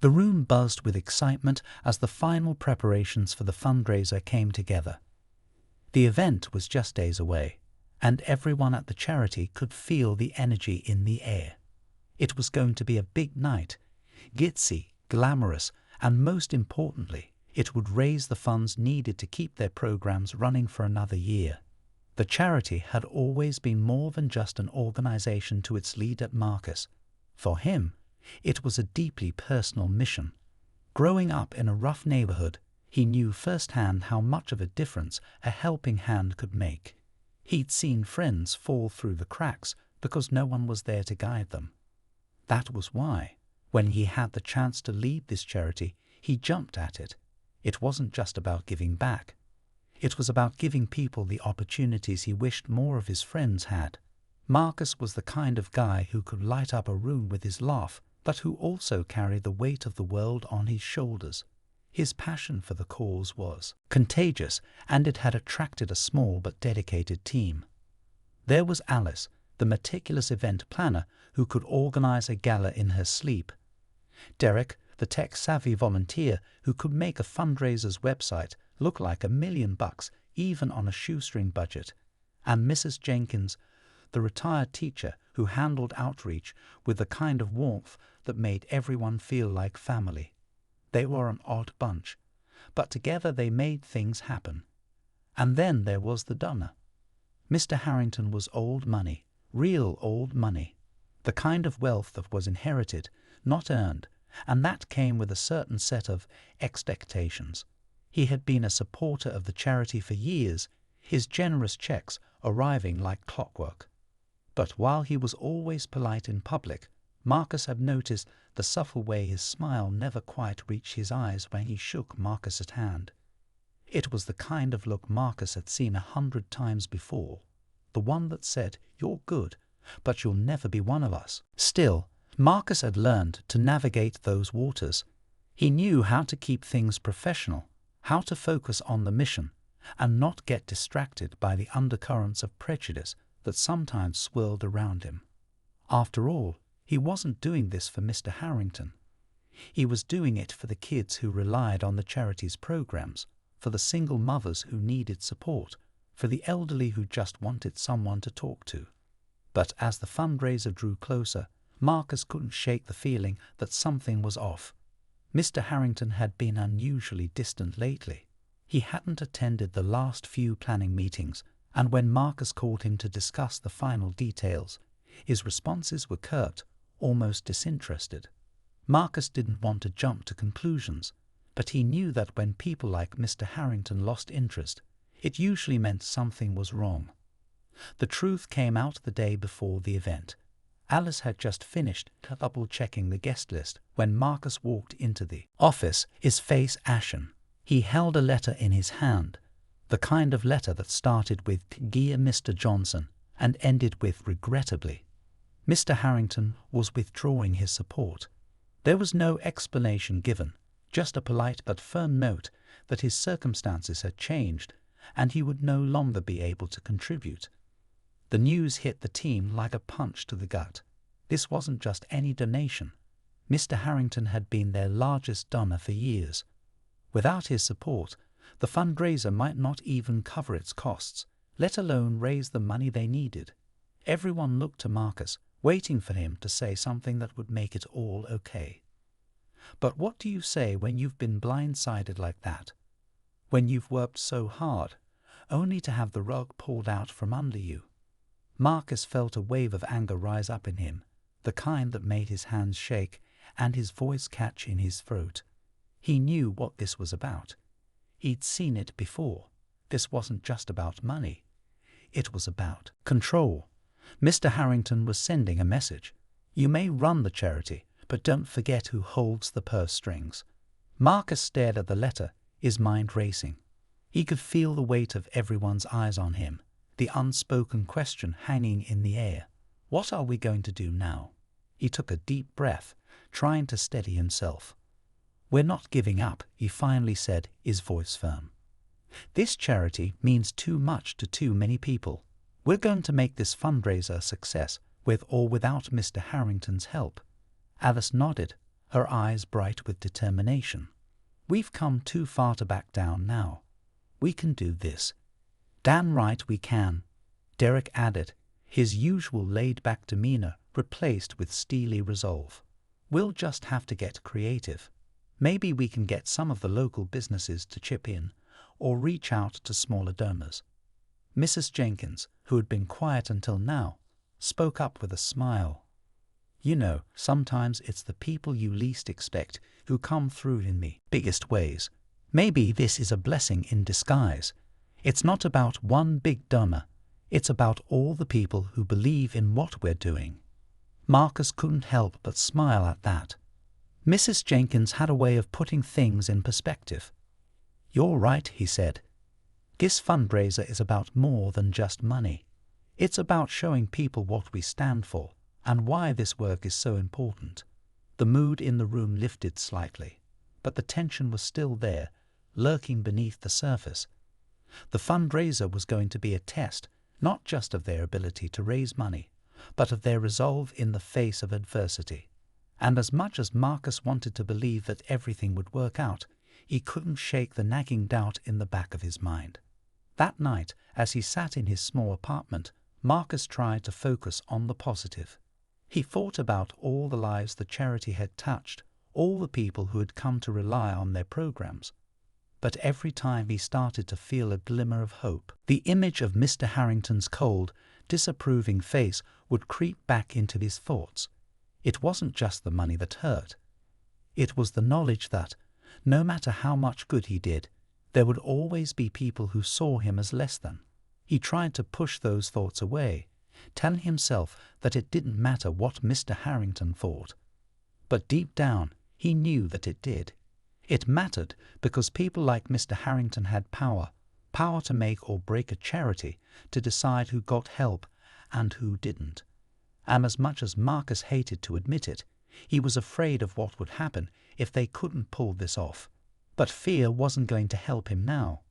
The room buzzed with excitement as the final preparations for the fundraiser came together. The event was just days away, and everyone at the charity could feel the energy in the air. It was going to be a big night, glitzy, glamorous, and most importantly, it would raise the funds needed to keep their programs running for another year. The charity had always been more than just an organization to its leader Marcus. For him, it was a deeply personal mission. Growing up in a rough neighborhood, he knew firsthand how much of a difference a helping hand could make. He'd seen friends fall through the cracks because no one was there to guide them. That was why, when he had the chance to lead this charity, he jumped at it. It wasn't just about giving back. It was about giving people the opportunities he wished more of his friends had. Marcus was the kind of guy who could light up a room with his laugh, but who also carried the weight of the world on his shoulders. His passion for the cause was contagious, and it had attracted a small but dedicated team. There was Alice, the meticulous event planner who could organize a gala in her sleep. Derek, the tech-savvy volunteer who could make a fundraiser's website look like $1 million even on a shoestring budget. And Mrs. Jenkins, the retired teacher who handled outreach with the kind of warmth that made everyone feel like family. They were an odd bunch, but together they made things happen. And then there was the donor. Mr. Harrington was old money, real old money, the kind of wealth that was inherited, not earned, and that came with a certain set of expectations. He had been a supporter of the charity for years, his generous checks arriving like clockwork. But while he was always polite in public, Marcus had noticed the subtle way his smile never quite reached his eyes when he shook Marcus's hand. It was the kind of look Marcus had seen 100 times before, the one that said, "You're good, but you'll never be one of us." Still, Marcus had learned to navigate those waters. He knew how to keep things professional, how to focus on the mission, and not get distracted by the undercurrents of prejudice that sometimes swirled around him. After all, he wasn't doing this for Mr. Harrington. He was doing it for the kids who relied on the charity's programs, for the single mothers who needed support, for the elderly who just wanted someone to talk to. But as the fundraiser drew closer, Marcus couldn't shake the feeling that something was off. Mr. Harrington had been unusually distant lately. He hadn't attended the last few planning meetings, and when Marcus called him to discuss the final details, his responses were curt, almost disinterested. Marcus didn't want to jump to conclusions, but he knew that when people like Mr. Harrington lost interest, it usually meant something was wrong. The truth came out the day before the event. Alice had just finished double-checking the guest list when Marcus walked into the office, his face ashen. He held a letter in his hand, the kind of letter that started with "Dear Mr. Johnson" and ended with "regrettably." Mr. Harrington was withdrawing his support. There was no explanation given, just a polite but firm note that his circumstances had changed and he would no longer be able to contribute. The news hit the team like a punch to the gut. This wasn't just any donation. Mr. Harrington had been their largest donor for years. Without his support, the fundraiser might not even cover its costs, let alone raise the money they needed. Everyone looked to Marcus, waiting for him to say something that would make it all okay. But what do you say when you've been blindsided like that? When you've worked so hard, only to have the rug pulled out from under you? Marcus felt a wave of anger rise up in him, the kind that made his hands shake and his voice catch in his throat. He knew what this was about. He'd seen it before. This wasn't just about money. It was about control. Mr. Harrington was sending a message. You may run the charity, but don't forget who holds the purse strings. Marcus stared at the letter, his mind racing. He could feel the weight of everyone's eyes on him, the unspoken question hanging in the air. What are we going to do now? He took a deep breath, trying to steady himself. We're not giving up, he finally said, his voice firm. This charity means too much to too many people. We're going to make this fundraiser a success, with or without Mr. Harrington's help. Alice nodded, her eyes bright with determination. "We've come too far to back down now. We can do this." "Damn right we can," Derek added, his usual laid-back demeanor replaced with steely resolve. "We'll just have to get creative. Maybe we can get some of the local businesses to chip in, or reach out to smaller donors." Mrs. Jenkins, who had been quiet until now, spoke up with a smile. "You know, sometimes it's the people you least expect who come through in the biggest ways. Maybe this is a blessing in disguise. It's not about one big donor. It's about all the people who believe in what we're doing." Marcus couldn't help but smile at that. Mrs. Jenkins had a way of putting things in perspective. "You're right," he said. "This fundraiser is about more than just money. It's about showing people what we stand for and why this work is so important." The mood in the room lifted slightly, but the tension was still there, lurking beneath the surface. The fundraiser was going to be a test, not just of their ability to raise money, but of their resolve in the face of adversity. And as much as Marcus wanted to believe that everything would work out, he couldn't shake the nagging doubt in the back of his mind. That night, as he sat in his small apartment, Marcus tried to focus on the positive. He thought about all the lives the charity had touched, all the people who had come to rely on their programs. But every time he started to feel a glimmer of hope, the image of Mr. Harrington's cold, disapproving face would creep back into his thoughts. It wasn't just the money that hurt. It was the knowledge that, no matter how much good he did, there would always be people who saw him as less than. He tried to push those thoughts away, telling himself that it didn't matter what Mr. Harrington thought. But deep down, he knew that it did. It mattered because people like Mr. Harrington had power to make or break a charity, to decide who got help and who didn't. And as much as Marcus hated to admit it, he was afraid of what would happen if they couldn't pull this off. But fear wasn't going to help him now.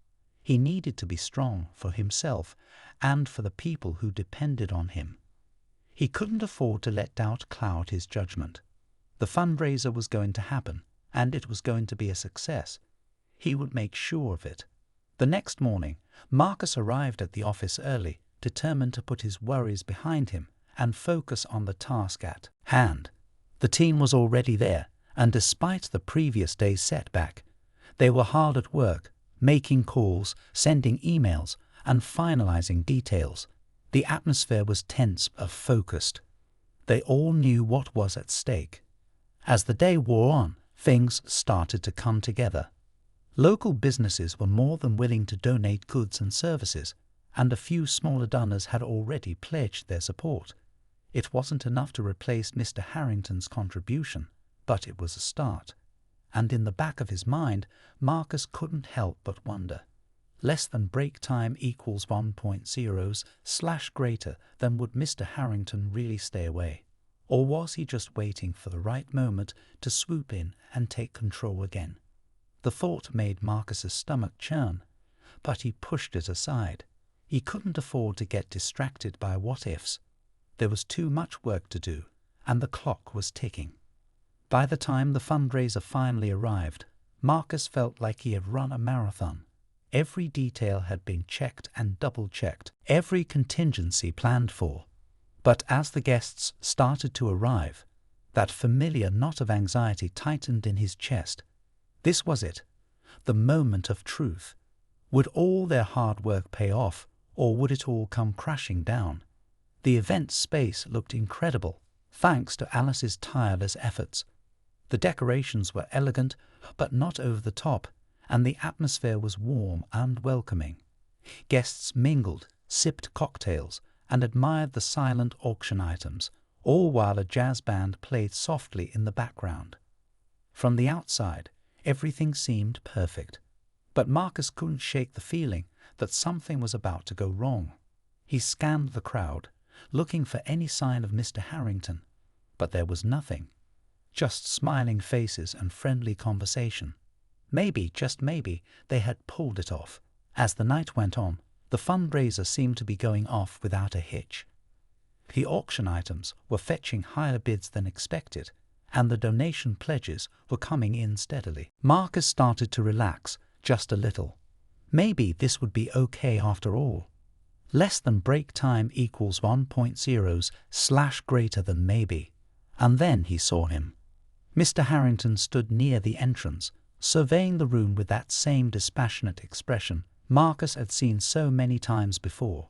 He needed to be strong for himself and for the people who depended on him. He couldn't afford to let doubt cloud his judgment. The fundraiser was going to happen, and it was going to be a success. He would make sure of it. The next morning, Marcus arrived at the office early, determined to put his worries behind him and focus on the task at hand. The team was already there, and despite the previous day's setback, they were hard at work, making calls, sending emails, and finalizing details. The atmosphere was tense but focused. They all knew what was at stake. As the day wore on, things started to come together. Local businesses were more than willing to donate goods and services, and a few smaller donors had already pledged their support. It wasn't enough to replace Mr. Harrington's contribution, but it was a start. And in the back of his mind, Marcus couldn't help but wonder. Less than break time equals 1.0 / greater than would Mr. Harrington really stay away? Or was he just waiting for the right moment to swoop in and take control again? The thought made Marcus's stomach churn, but he pushed it aside. He couldn't afford to get distracted by what-ifs. There was too much work to do, and the clock was ticking. By the time the fundraiser finally arrived, Marcus felt like he had run a marathon. Every detail had been checked and double-checked, every contingency planned for. But as the guests started to arrive, that familiar knot of anxiety tightened in his chest. This was it, the moment of truth. Would all their hard work pay off, or would it all come crashing down? The event space looked incredible, thanks to Alice's tireless efforts. The decorations were elegant, but not over the top, and the atmosphere was warm and welcoming. Guests mingled, sipped cocktails, and admired the silent auction items, all while a jazz band played softly in the background. From the outside, everything seemed perfect, but Marcus couldn't shake the feeling that something was about to go wrong. He scanned the crowd, looking for any sign of Mr. Harrington, but there was nothing. Just smiling faces and friendly conversation. Maybe, just maybe, they had pulled it off. As the night went on, the fundraiser seemed to be going off without a hitch. The auction items were fetching higher bids than expected, and the donation pledges were coming in steadily. Marcus started to relax just a little. Maybe this would be okay after all. Less than break time equals 1.0 / greater than maybe. And then he saw him. Mr. Harrington stood near the entrance, surveying the room with that same dispassionate expression Marcus had seen so many times before.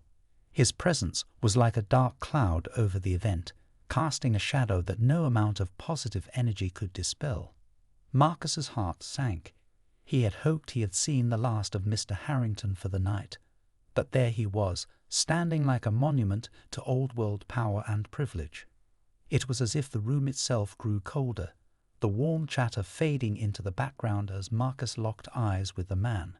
His presence was like a dark cloud over the event, casting a shadow that no amount of positive energy could dispel. Marcus's heart sank. He had hoped he had seen the last of Mr. Harrington for the night, but there he was, standing like a monument to old-world power and privilege. It was as if the room itself grew colder, the warm chatter fading into the background as Marcus locked eyes with the man.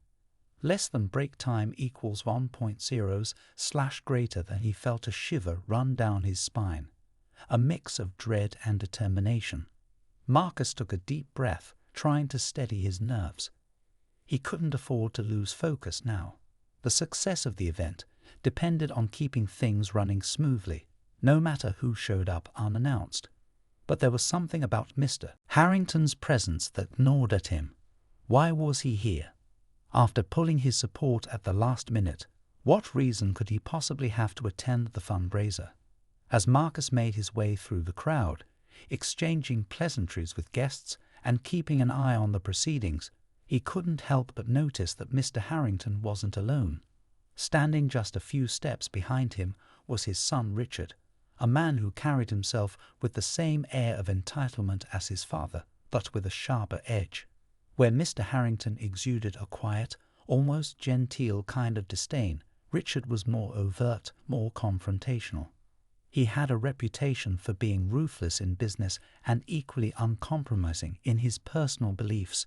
Less than break time equals 1.0 / greater than. He felt a shiver run down his spine, a mix of dread and determination. Marcus took a deep breath, trying to steady his nerves. He couldn't afford to lose focus now. The success of the event depended on keeping things running smoothly, no matter who showed up unannounced. But there was something about Mr. Harrington's presence that gnawed at him. Why was he here? After pulling his support at the last minute, what reason could he possibly have to attend the fundraiser? As Marcus made his way through the crowd, exchanging pleasantries with guests and keeping an eye on the proceedings, he couldn't help but notice that Mr. Harrington wasn't alone. Standing just a few steps behind him was his son Richard, a man who carried himself with the same air of entitlement as his father, but with a sharper edge. Where Mr. Harrington exuded a quiet, almost genteel kind of disdain, Richard was more overt, more confrontational. He had a reputation for being ruthless in business and equally uncompromising in his personal beliefs.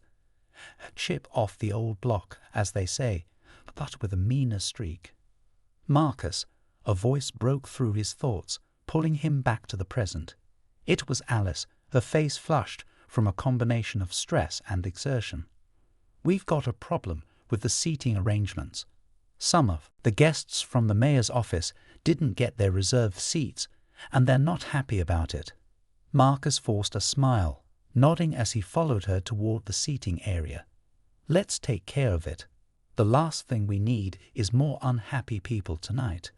Chip off the old block, as they say, but with a meaner streak. Marcus, a voice broke through his thoughts, pulling him back to the present. It was Alice, her face flushed from a combination of stress and exertion. "We've got a problem with the seating arrangements. Some of the guests from the mayor's office didn't get their reserved seats, and they're not happy about it." Marcus forced a smile, nodding as he followed her toward the seating area. "Let's take care of it. The last thing we need is more unhappy people tonight."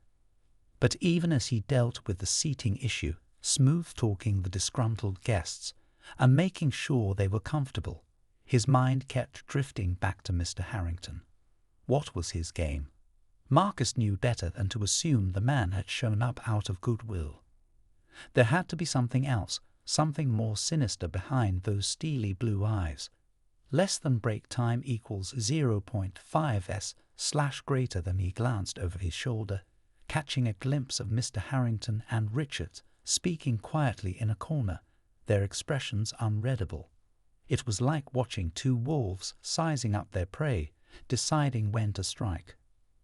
But even as he dealt with the seating issue, smooth-talking the disgruntled guests, and making sure they were comfortable, his mind kept drifting back to Mr. Harrington. What was his game? Marcus knew better than to assume the man had shown up out of goodwill. There had to be something else, something more sinister behind those steely blue eyes. Less than break time equals 0.5s / greater than. He glanced over his shoulder, catching a glimpse of Mr. Harrington and Richard speaking quietly in a corner, their expressions unreadable. It was like watching two wolves sizing up their prey, deciding when to strike.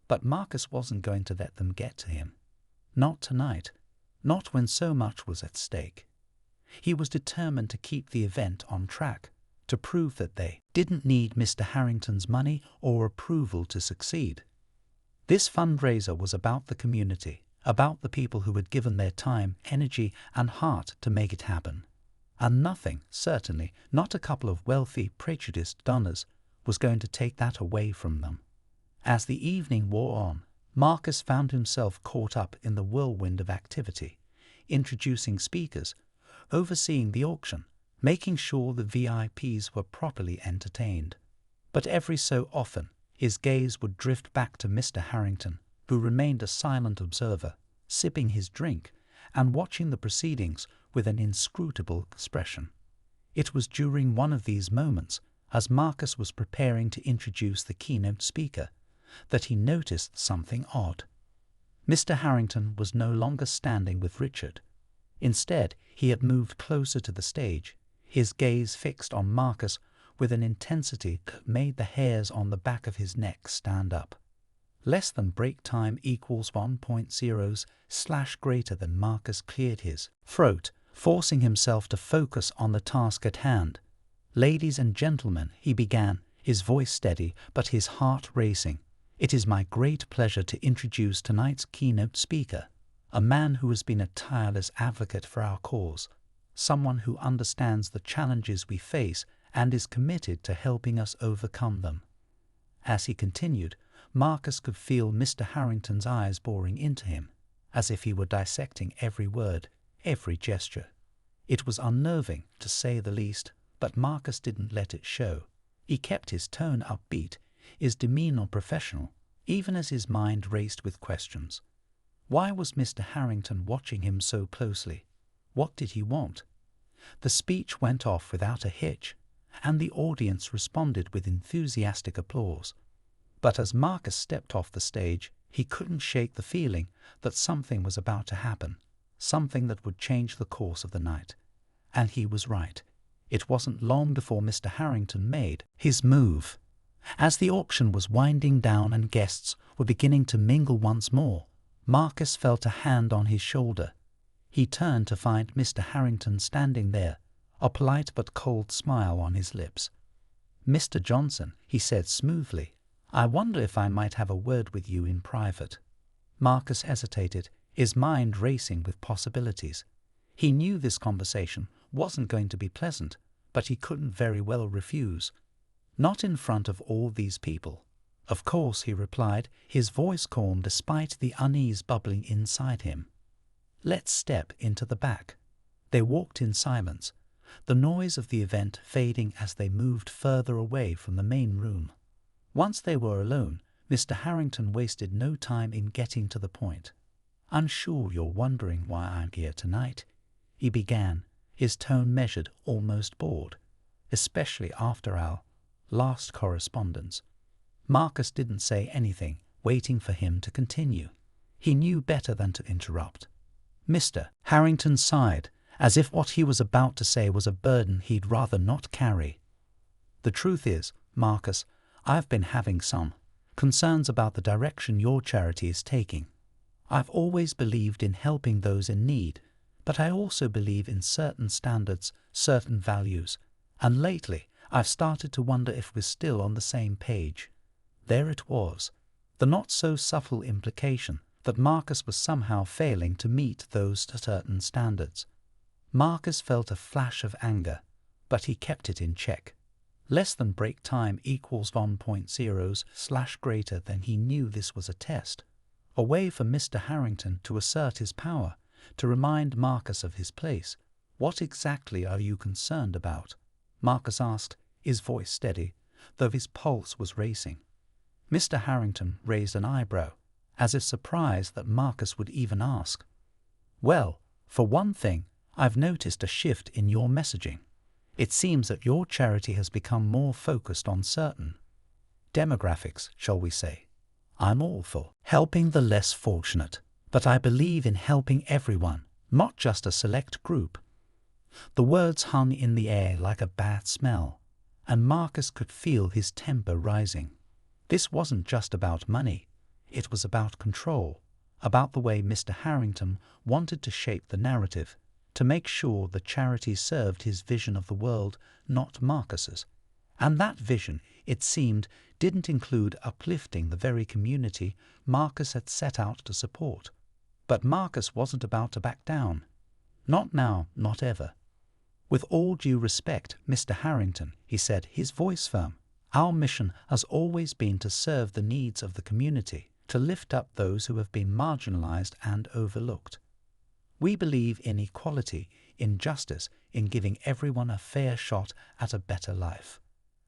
But Marcus wasn't going to let them get to him. Not tonight, not when so much was at stake. He was determined to keep the event on track, to prove that they didn't need Mr. Harrington's money or approval to succeed. This fundraiser was about the community, about the people who had given their time, energy, and heart to make it happen. And nothing, certainly not a couple of wealthy, prejudiced donors, was going to take that away from them. As the evening wore on, Marcus found himself caught up in the whirlwind of activity, introducing speakers, overseeing the auction, making sure the VIPs were properly entertained. But every so often, his gaze would drift back to Mr. Harrington, who remained a silent observer, sipping his drink and watching the proceedings with an inscrutable expression. It was during one of these moments, as Marcus was preparing to introduce the keynote speaker, that he noticed something odd. Mr. Harrington was no longer standing with Richard. Instead, he had moved closer to the stage, his gaze fixed on Marcus with an intensity that made the hairs on the back of his neck stand up. Less than break time equals 1.0 / greater than. Marcus cleared his throat, forcing himself to focus on the task at hand. "Ladies and gentlemen," he began, his voice steady but his heart racing, "it is my great pleasure to introduce tonight's keynote speaker, a man who has been a tireless advocate for our cause, someone who understands the challenges we face and is committed to helping us overcome them." As he continued, Marcus could feel Mr. Harrington's eyes boring into him, as if he were dissecting every word, every gesture. It was unnerving, to say the least, but Marcus didn't let it show. He kept his tone upbeat, his demeanor professional, even as his mind raced with questions. Why was Mr. Harrington watching him so closely? What did he want? The speech went off without a hitch, and the audience responded with enthusiastic applause. But as Marcus stepped off the stage, he couldn't shake the feeling that something was about to happen, something that would change the course of the night. And he was right. It wasn't long before Mr. Harrington made his move. As the auction was winding down and guests were beginning to mingle once more, Marcus felt a hand on his shoulder. He turned to find Mr. Harrington standing there, a polite but cold smile on his lips. "Mr. Johnson," he said smoothly, "I wonder if I might have a word with you in private." Marcus hesitated, his mind racing with possibilities. He knew this conversation wasn't going to be pleasant, but he couldn't very well refuse. "Not in front of all these people." "Of course," he replied, his voice calm despite the unease bubbling inside him. "Let's step into the back." They walked in silence, the noise of the event fading as they moved further away from the main room. Once they were alone, Mr. Harrington wasted no time in getting to the point. "I'm sure you're wondering why I'm here tonight," he began, his tone measured, almost bored, "especially after our last correspondence." Marcus didn't say anything, waiting for him to continue. He knew better than to interrupt. Mr. Harrington sighed, as if what he was about to say was a burden he'd rather not carry. "The truth is, Marcus, I've been having some concerns about the direction your charity is taking. I've always believed in helping those in need, but I also believe in certain standards, certain values, and lately I've started to wonder if we're still on the same page." There it was, the not-so-subtle implication that Marcus was somehow failing to meet those certain standards. Marcus felt a flash of anger, but he kept it in check. Less than break time equals 1.0/ greater than he knew this was a test, a way for Mr. Harrington to assert his power, to remind Marcus of his place. "What exactly are you concerned about?" Marcus asked, his voice steady, though his pulse was racing. Mr. Harrington raised an eyebrow, as if surprised that Marcus would even ask. "Well, for one thing, I've noticed a shift in your messaging. It seems that your charity has become more focused on certain demographics, shall we say. I'm all for helping the less fortunate, but I believe in helping everyone, not just a select group." The words hung in the air like a bad smell, and Marcus could feel his temper rising. This wasn't just about money, it was about control, about the way Mr. Harrington wanted to shape the narrative, to make sure the charity served his vision of the world, not Marcus's. And that vision, it seemed, didn't include uplifting the very community Marcus had set out to support. But Marcus wasn't about to back down. Not now, not ever. "With all due respect, Mr. Harrington," he said, his voice firm, "our mission has always been to serve the needs of the community, to lift up those who have been marginalized and overlooked. We believe in equality, in justice, in giving everyone a fair shot at a better life.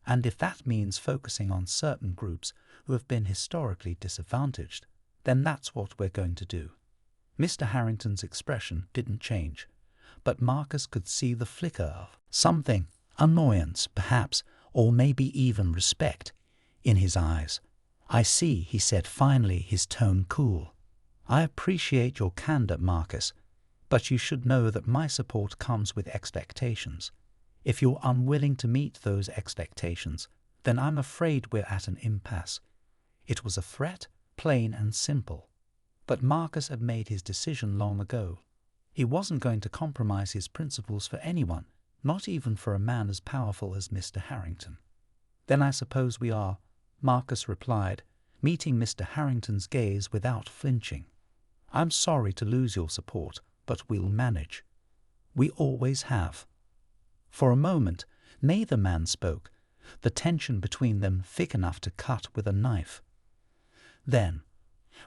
And if that means focusing on certain groups who have been historically disadvantaged, then that's what we're going to do." Mr. Harrington's expression didn't change, but Marcus could see the flicker of something, annoyance perhaps, or maybe even respect, in his eyes. "I see," he said finally, his tone cool. "I appreciate your candor, Marcus, but you should know that my support comes with expectations. If you're unwilling to meet those expectations, then I'm afraid we're at an impasse." It was a threat, plain and simple. But Marcus had made his decision long ago. He wasn't going to compromise his principles for anyone, not even for a man as powerful as Mr. Harrington. "Then I suppose we are," Marcus replied, meeting Mr. Harrington's gaze without flinching. "I'm sorry to lose your support, but we'll manage." We always have. For a moment, neither man spoke, the tension between them thick enough to cut with a knife. Then,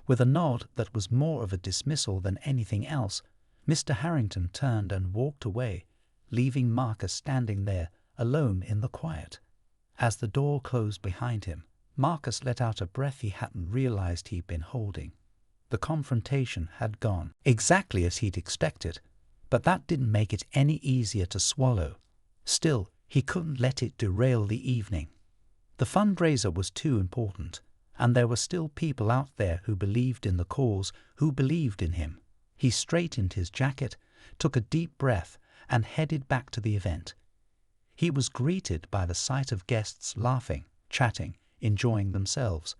with a nod that was more of a dismissal than anything else, Mr. Harrington turned and walked away, leaving Marcus standing there, alone in the quiet. As the door closed behind him, Marcus let out a breath he hadn't realized he'd been holding. The confrontation had gone exactly as he'd expected, but that didn't make it any easier to swallow. Still, he couldn't let it derail the evening. The fundraiser was too important, and there were still people out there who believed in the cause, who believed in him. He straightened his jacket, took a deep breath, and headed back to the event. He was greeted by the sight of guests laughing, chatting, enjoying themselves,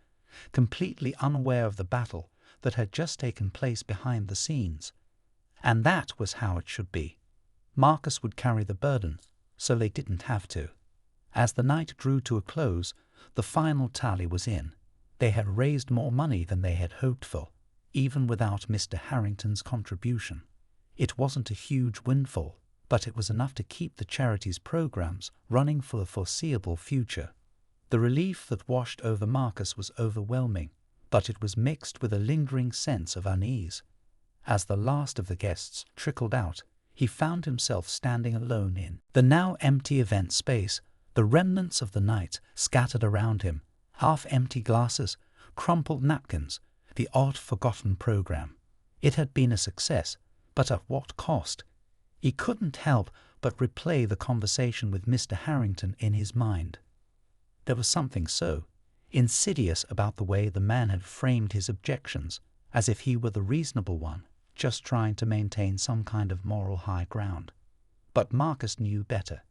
completely unaware of the battle that had just taken place behind the scenes. And that was how it should be. Marcus would carry the burden, so they didn't have to. As the night drew to a close, the final tally was in. They had raised more money than they had hoped for, even without Mr. Harrington's contribution. It wasn't a huge windfall, but it was enough to keep the charity's programs running for the foreseeable future. The relief that washed over Marcus was overwhelming, but it was mixed with a lingering sense of unease. As the last of the guests trickled out, he found himself standing alone in the now empty event space, the remnants of the night scattered around him, half-empty glasses, crumpled napkins, the odd forgotten program. It had been a success, but at what cost? He couldn't help but replay the conversation with Mr. Harrington in his mind. There was something so insidious about the way the man had framed his objections, as if he were the reasonable one, just trying to maintain some kind of moral high ground. But Marcus knew better.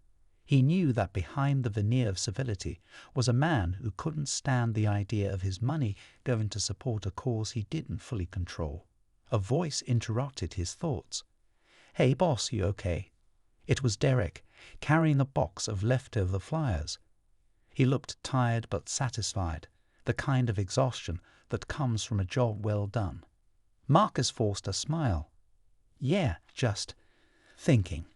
He knew that behind the veneer of civility was a man who couldn't stand the idea of his money going to support a cause he didn't fully control. A voice interrupted his thoughts. "Hey boss, you okay?" It was Derek, carrying a box of leftover flyers. He looked tired but satisfied, the kind of exhaustion that comes from a job well done. Marcus forced a smile. "Yeah, just thinking."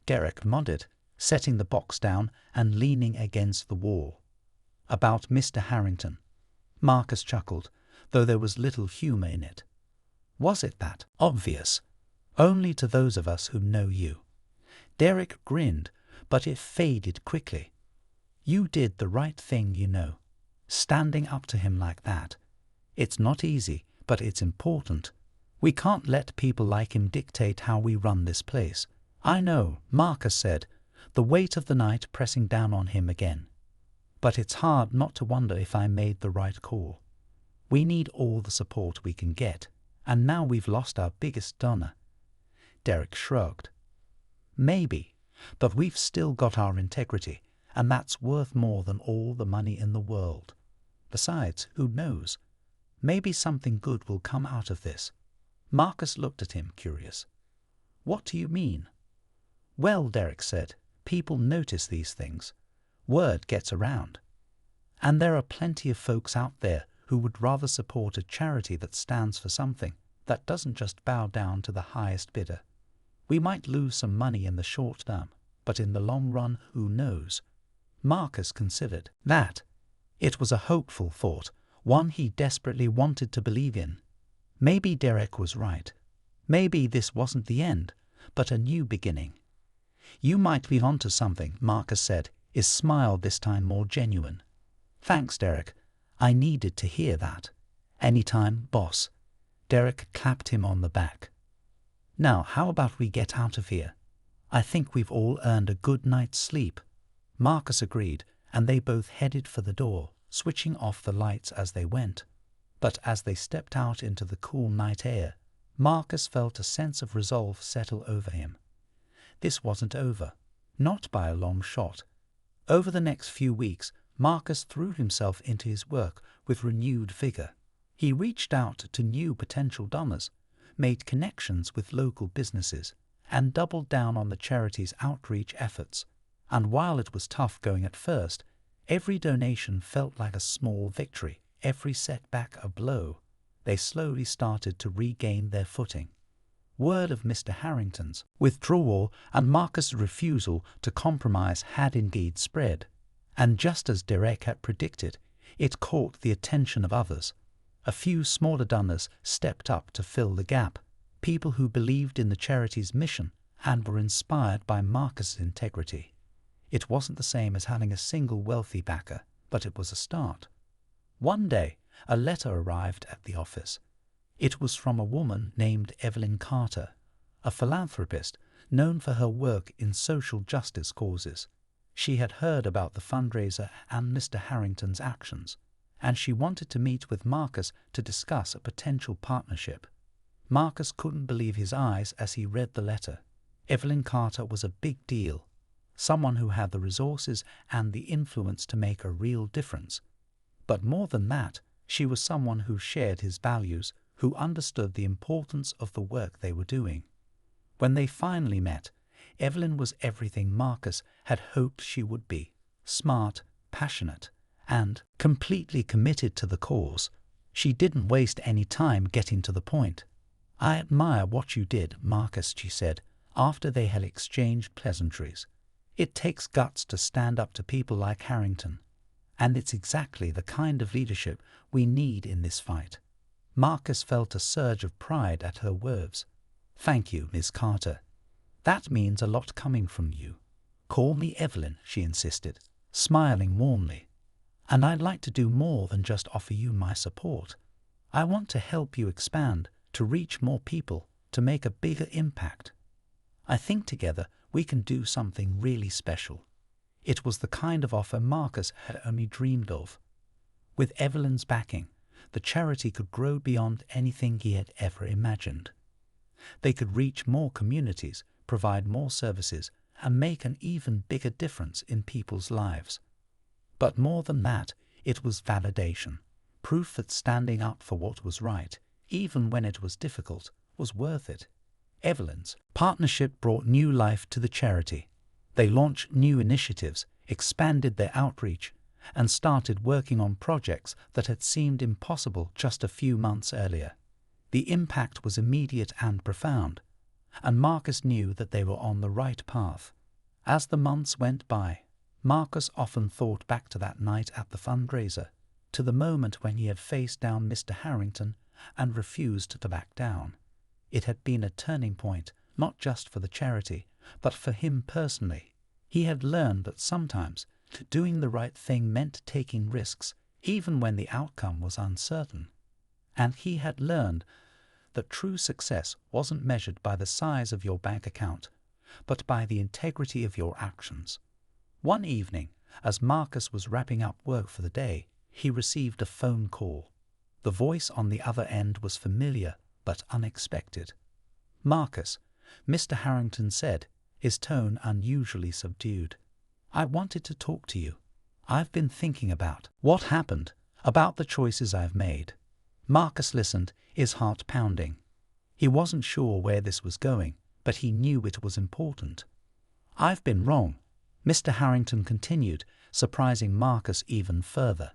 Derek nodded, setting the box down and leaning against the wall. "About Mr. Harrington." Marcus chuckled, though there was little humor in it. "Was it that obvious? Only to those of us who know you." Derek grinned, but it faded quickly. "You did the right thing, you know, standing up to him like that. It's not easy, but it's important. We can't let people like him dictate how we run this place." "I know," Marcus said, the weight of the night pressing down on him again. "But it's hard not to wonder if I made the right call. We need all the support we can get, and now we've lost our biggest donor." Derek shrugged. "Maybe, but we've still got our integrity, and that's worth more than all the money in the world. Besides, who knows? Maybe something good will come out of this." Marcus looked at him, curious. "What do you mean?" "Well," Derek said, "people notice these things. Word gets around. And there are plenty of folks out there who would rather support a charity that stands for something, that doesn't just bow down to the highest bidder. We might lose some money in the short term, but in the long run, who knows?" Marcus considered that. It was a hopeful thought, one he desperately wanted to believe in. Maybe Derek was right. Maybe this wasn't the end, but a new beginning. "You might be onto something," Marcus said, his smile this time more genuine. "Thanks, Derek. I needed to hear that." "Anytime, boss." Derek clapped him on the back. "Now, how about we get out of here? I think we've all earned a good night's sleep." Marcus agreed, and they both headed for the door, switching off the lights as they went. But as they stepped out into the cool night air, Marcus felt a sense of resolve settle over him. This wasn't over, not by a long shot. Over the next few weeks, Marcus threw himself into his work with renewed vigor. He reached out to new potential donors, made connections with local businesses, and doubled down on the charity's outreach efforts. And while it was tough going at first, every donation felt like a small victory, every setback a blow. They slowly started to regain their footing. Word of Mr. Harrington's withdrawal and Marcus's refusal to compromise had indeed spread, and just as Derek had predicted, it caught the attention of others. A few smaller donors stepped up to fill the gap, people who believed in the charity's mission and were inspired by Marcus's integrity. It wasn't the same as having a single wealthy backer, but it was a start. One day, a letter arrived at the office. It was from a woman named Evelyn Carter, a philanthropist known for her work in social justice causes. She had heard about the fundraiser and Mr. Harrington's actions, and she wanted to meet with Marcus to discuss a potential partnership. Marcus couldn't believe his eyes as he read the letter. Evelyn Carter was a big deal, someone who had the resources and the influence to make a real difference. But more than that, she was someone who shared his values, who understood the importance of the work they were doing. When they finally met, Evelyn was everything Marcus had hoped she would be: smart, passionate, and completely committed to the cause. She didn't waste any time getting to the point. "I admire what you did, Marcus," she said, after they had exchanged pleasantries. "It takes guts to stand up to people like Harrington, and it's exactly the kind of leadership we need in this fight." Marcus felt a surge of pride at her words. "Thank you, Miss Carter. That means a lot coming from you." "Call me Evelyn," she insisted, smiling warmly. "And I'd like to do more than just offer you my support. I want to help you expand, to reach more people, to make a bigger impact. I think together we can do something really special." It was the kind of offer Marcus had only dreamed of. With Evelyn's backing, the charity could grow beyond anything he had ever imagined. They could reach more communities, provide more services, and make an even bigger difference in people's lives. But more than that, it was validation, proof that standing up for what was right, even when it was difficult, was worth it. Evelyn's partnership brought new life to the charity. They launched new initiatives, expanded their outreach, and started working on projects that had seemed impossible just a few months earlier. The impact was immediate and profound, and Marcus knew that they were on the right path. As the months went by, Marcus often thought back to that night at the fundraiser, to the moment when he had faced down Mr. Harrington and refused to back down. It had been a turning point, not just for the charity, but for him personally. He had learned that sometimes doing the right thing meant taking risks, even when the outcome was uncertain. And he had learned that true success wasn't measured by the size of your bank account, but by the integrity of your actions. One evening, as Marcus was wrapping up work for the day, he received a phone call. The voice on the other end was familiar but unexpected. "Marcus," Mr. Harrington said, his tone unusually subdued. "I wanted to talk to you. I've been thinking about what happened, about the choices I've made." Marcus listened, his heart pounding. He wasn't sure where this was going, but he knew it was important. "I've been wrong," Mr. Harrington continued, surprising Marcus even further.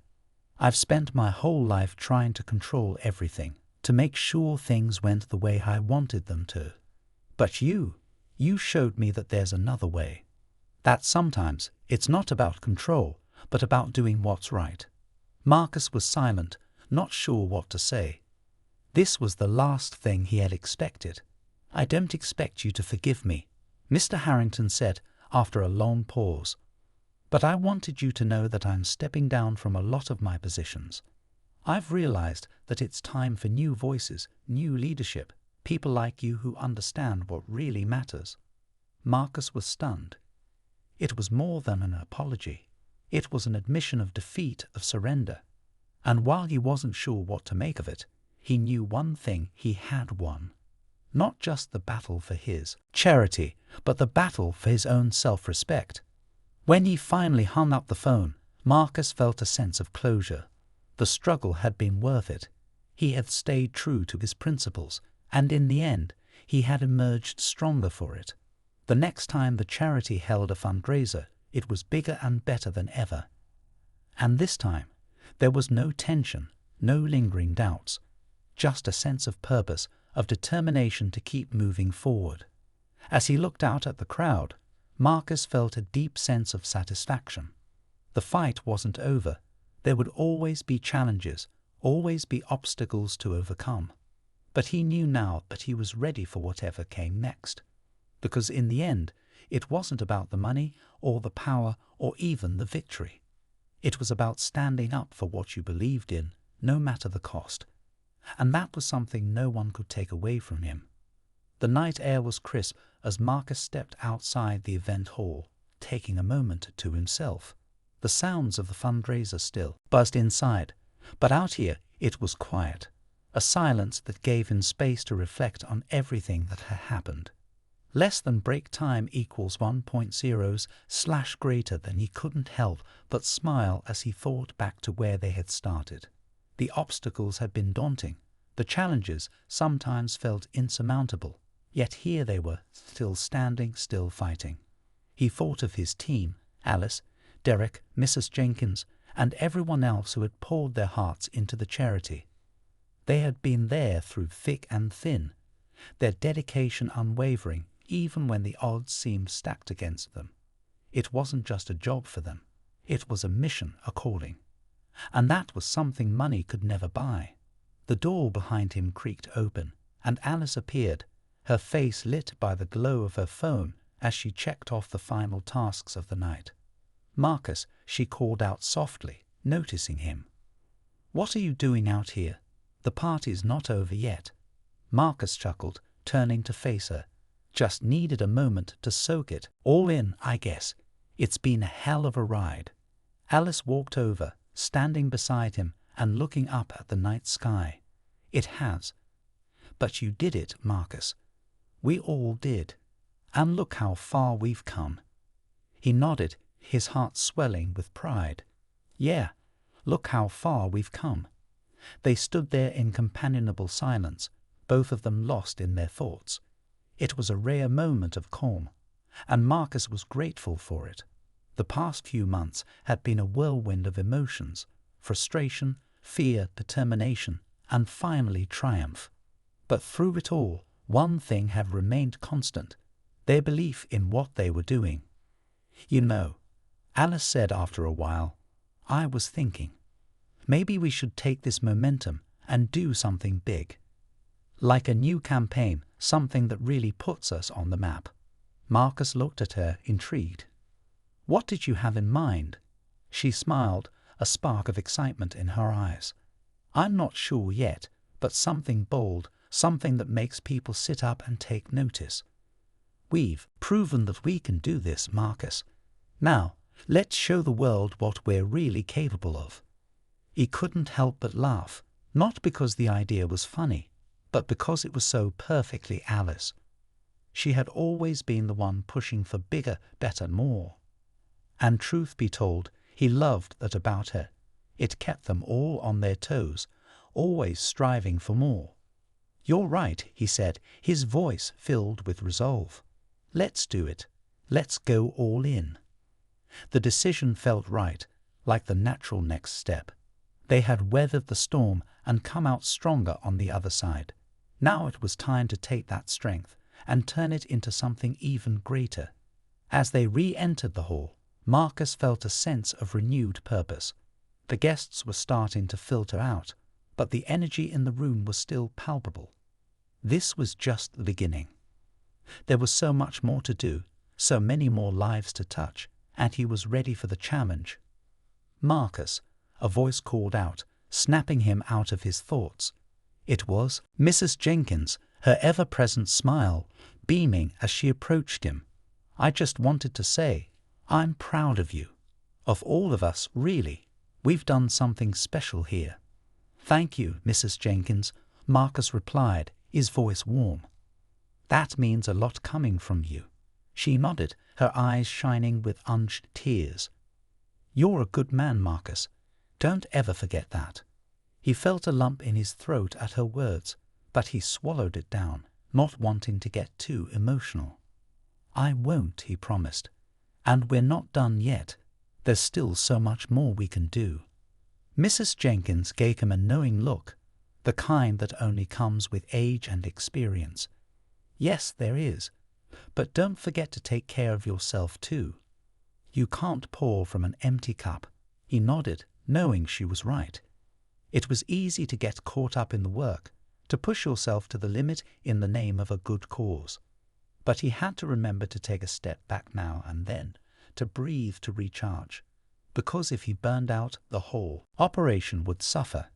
"I've spent my whole life trying to control everything, to make sure things went the way I wanted them to. But you showed me that there's another way. That sometimes it's not about control, but about doing what's right." Marcus was silent, not sure what to say. This was the last thing he had expected. "I don't expect you to forgive me," Mr. Harrington said after a long pause. "But I wanted you to know that I'm stepping down from a lot of my positions. I've realized that it's time for new voices, new leadership, people like you who understand what really matters." Marcus was stunned. It was more than an apology. It was an admission of defeat, of surrender. And while he wasn't sure what to make of it, he knew one thing: he had won. Not just the battle for his charity, but the battle for his own self-respect. When he finally hung up the phone, Marcus felt a sense of closure. The struggle had been worth it. He had stayed true to his principles, and in the end, he had emerged stronger for it. The next time the charity held a fundraiser, it was bigger and better than ever. And this time, there was no tension, no lingering doubts, just a sense of purpose, of determination to keep moving forward. As he looked out at the crowd, Marcus felt a deep sense of satisfaction. The fight wasn't over. There would always be challenges, always be obstacles to overcome. But he knew now that he was ready for whatever came next. Because in the end, it wasn't about the money or the power or even the victory. It was about standing up for what you believed in, no matter the cost. And that was something no one could take away from him. The night air was crisp as Marcus stepped outside the event hall, taking a moment to himself. The sounds of the fundraiser still buzzed inside, but out here it was quiet, a silence that gave him space to reflect on everything that had happened. Less than break time equals 1.0 / greater than he couldn't help but smile as he thought back to where they had started. The obstacles had been daunting. The challenges sometimes felt insurmountable. Yet here they were, still standing, still fighting. He thought of his team, Alice, Derek, Mrs. Jenkins, and everyone else who had poured their hearts into the charity. They had been there through thick and thin, their dedication unwavering, even when the odds seemed stacked against them. It wasn't just a job for them. It was a mission, a calling. And that was something money could never buy. The door behind him creaked open, and Alice appeared, her face lit by the glow of her phone as she checked off the final tasks of the night. "Marcus," she called out softly, noticing him. "What are you doing out here? The party's not over yet." Marcus chuckled, turning to face her. "Just needed a moment to soak it all in, I guess. It's been a hell of a ride." Alice walked over, standing beside him and looking up at the night sky. "It has. But you did it, Marcus. We all did. And look how far we've come." He nodded, his heart swelling with pride. "Yeah, look how far we've come." They stood there in companionable silence, both of them lost in their thoughts. It was a rare moment of calm, and Marcus was grateful for it. The past few months had been a whirlwind of emotions, frustration, fear, determination, and finally triumph. But through it all, one thing had remained constant: their belief in what they were doing. "You know," Alice said after a while, "I was thinking, maybe we should take this momentum and do something big. Like a new campaign, something that really puts us on the map." Marcus looked at her, intrigued. "What did you have in mind?" She smiled, a spark of excitement in her eyes. "I'm not sure yet, but something bold, something that makes people sit up and take notice. We've proven that we can do this, Marcus. Now, let's show the world what we're really capable of." He couldn't help but laugh, not because the idea was funny, but because it was so perfectly Alice. She had always been the one pushing for bigger, better, more. And truth be told, he loved that about her. It kept them all on their toes, always striving for more. "You're right," he said, his voice filled with resolve. "Let's do it. Let's go all in." The decision felt right, like the natural next step. They had weathered the storm and come out stronger on the other side. Now it was time to take that strength and turn it into something even greater. As they re-entered the hall, Marcus felt a sense of renewed purpose. The guests were starting to filter out, but the energy in the room was still palpable. This was just the beginning. There was so much more to do, so many more lives to touch, and he was ready for the challenge. "Marcus," a voice called out, snapping him out of his thoughts. It was Mrs. Jenkins, her ever-present smile beaming as she approached him. "I just wanted to say, I'm proud of you. Of all of us, really. We've done something special here." "Thank you, Mrs. Jenkins," Marcus replied, his voice warm. "That means a lot coming from you." She nodded, her eyes shining with unshed tears. "You're a good man, Marcus. Don't ever forget that." He felt a lump in his throat at her words, but he swallowed it down, not wanting to get too emotional. "I won't," he promised. "And we're not done yet. There's still so much more we can do." Mrs. Jenkins gave him a knowing look. the kind that only comes with age and experience. Yes, there is, but don't forget to take care of yourself too. You can't pour from an empty cup. He nodded, knowing she was right. It was easy to get caught up in the work, to push yourself to the limit in the name of a good cause. But he had to remember to take a step back now and then, to breathe, to recharge. Because if he burned out, the whole operation would suffer.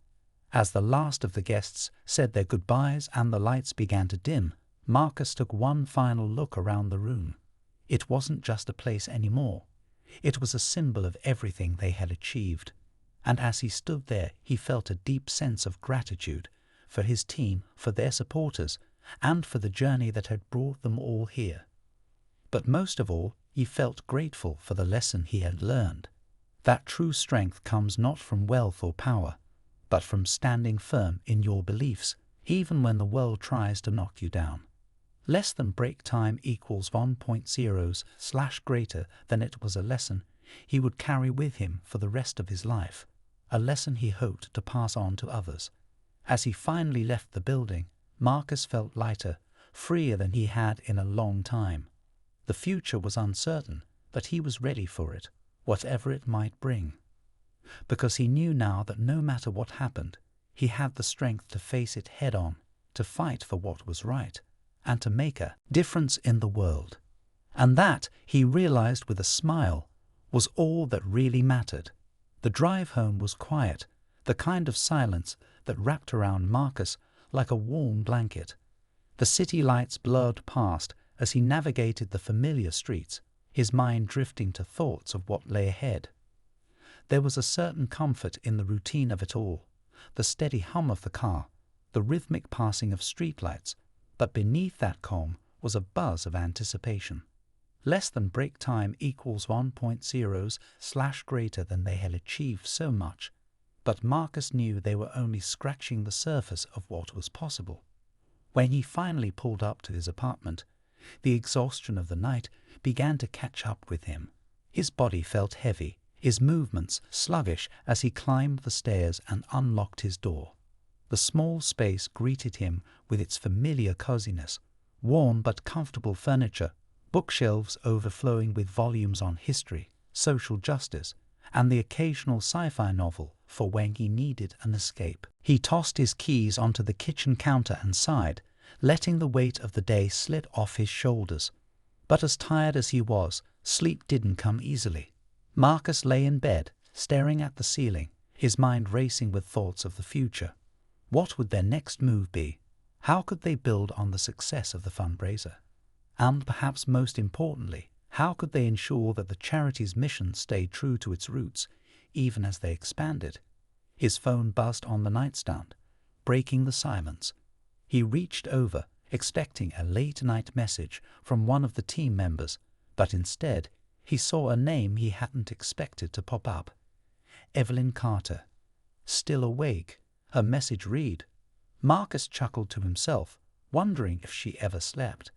As the last of the guests said their goodbyes and the lights began to dim, Marcus took one final look around the room. It wasn't just a place anymore. It was a symbol of everything they had achieved. And as he stood there, he felt a deep sense of gratitude for his team, for their supporters, and for the journey that had brought them all here. But most of all, he felt grateful for the lesson he had learned, that true strength comes not from wealth or power, but from standing firm in your beliefs, even when the world tries to knock you down. Less than break time equals 1.0 / greater than it was a lesson he would carry with him for the rest of his life, a lesson he hoped to pass on to others. As he finally left the building, Marcus felt lighter, freer than he had in a long time. The future was uncertain, but he was ready for it, whatever it might bring. Because he knew now that no matter what happened, he had the strength to face it head on, to fight for what was right, and to make a difference in the world. And that, he realized with a smile, was all that really mattered. The drive home was quiet, the kind of silence that wrapped around Marcus like a warm blanket. The city lights blurred past as he navigated the familiar streets, his mind drifting to thoughts of what lay ahead. There was a certain comfort in the routine of it all, the steady hum of the car, the rhythmic passing of streetlights, but beneath that calm was a buzz of anticipation. Less than break time equals 1.0 / greater than they had achieved so much, but Marcus knew they were only scratching the surface of what was possible. When he finally pulled up to his apartment, the exhaustion of the night began to catch up with him. His body felt heavy, his movements sluggish as he climbed the stairs and unlocked his door. The small space greeted him with its familiar coziness, warm but comfortable furniture, bookshelves overflowing with volumes on history, social justice, and the occasional sci-fi novel for when he needed an escape. He tossed his keys onto the kitchen counter and sighed, letting the weight of the day slip off his shoulders. But as tired as he was, sleep didn't come easily. Marcus lay in bed, staring at the ceiling, his mind racing with thoughts of the future. What would their next move be? How could they build on the success of the fundraiser? And perhaps most importantly, how could they ensure that the charity's mission stayed true to its roots, even as they expanded? His phone buzzed on the nightstand, breaking the silence. He reached over, expecting a late-night message from one of the team members, but instead, he saw a name he hadn't expected to pop up. Evelyn Carter. Still awake, her message read. Marcus chuckled to himself, wondering if she ever slept.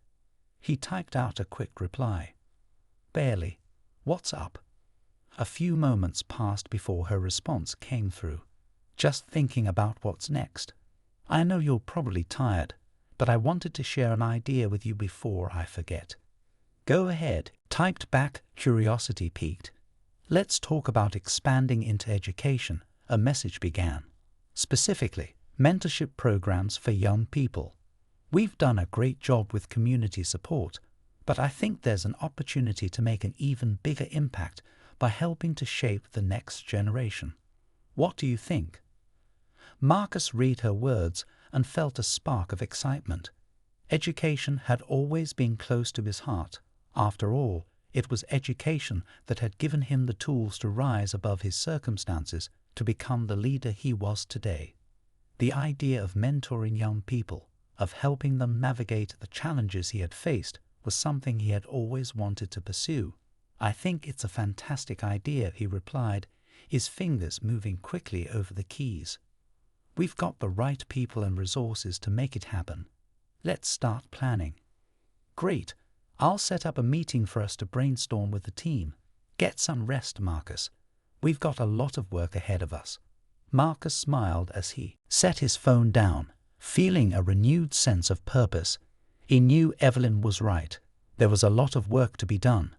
He typed out a quick reply. Barely. What's up? A few moments passed before her response came through. Just thinking about what's next. I know you're probably tired, but I wanted to share an idea with you before I forget. Go ahead, typed back, curiosity piqued. Let's talk about expanding into education, a message began. Specifically, mentorship programs for young people. We've done a great job with community support, but I think there's an opportunity to make an even bigger impact by helping to shape the next generation. What do you think? Marcus read her words and felt a spark of excitement. Education had always been close to his heart. After all, it was education that had given him the tools to rise above his circumstances to become the leader he was today. The idea of mentoring young people, of helping them navigate the challenges he had faced, was something he had always wanted to pursue. I think it's a fantastic idea, he replied, his fingers moving quickly over the keys. We've got the right people and resources to make it happen. Let's start planning. Great. I'll set up a meeting for us to brainstorm with the team. Get some rest, Marcus. We've got a lot of work ahead of us. Marcus smiled as he set his phone down, feeling a renewed sense of purpose. He knew Evelyn was right. There was a lot of work to be done,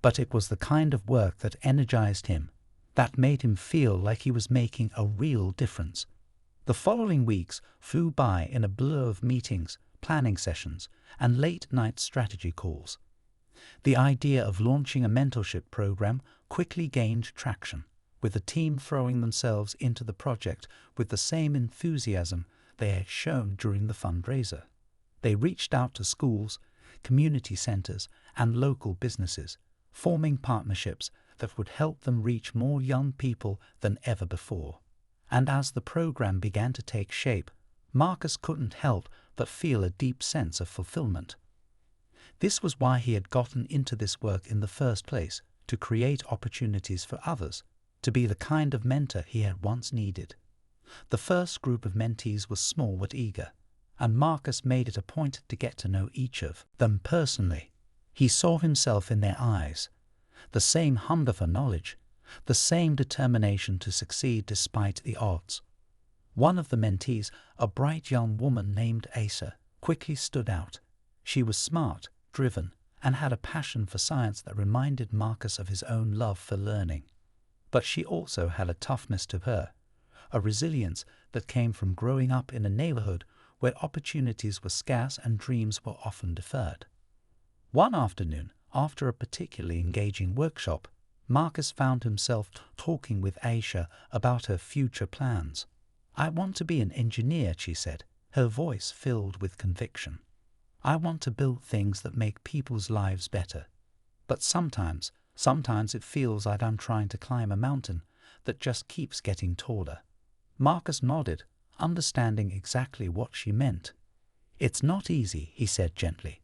but it was the kind of work that energized him, that made him feel like he was making a real difference. The following weeks flew by in a blur of meetings, planning sessions, and late-night strategy calls. The idea of launching a mentorship program quickly gained traction, with the team throwing themselves into the project with the same enthusiasm they had shown during the fundraiser. They reached out to schools, community centers, and local businesses, forming partnerships that would help them reach more young people than ever before. And as the program began to take shape, Marcus couldn't help but feel a deep sense of fulfillment. This was why he had gotten into this work in the first place, to create opportunities for others, to be the kind of mentor he had once needed. The first group of mentees was small but eager, and Marcus made it a point to get to know each of them personally. He saw himself in their eyes, the same hunger for knowledge, the same determination to succeed despite the odds. One of the mentees, a bright young woman named Asa, quickly stood out. She was smart, driven, and had a passion for science that reminded Marcus of his own love for learning. But she also had a toughness to her, a resilience that came from growing up in a neighborhood where opportunities were scarce and dreams were often deferred. One afternoon, after a particularly engaging workshop, Marcus found himself talking with Aisha about her future plans. "I want to be an engineer," she said, her voice filled with conviction. "I want to build things that make people's lives better. But sometimes it feels like I'm trying to climb a mountain that just keeps getting taller." Marcus nodded, understanding exactly what she meant. "It's not easy," he said gently.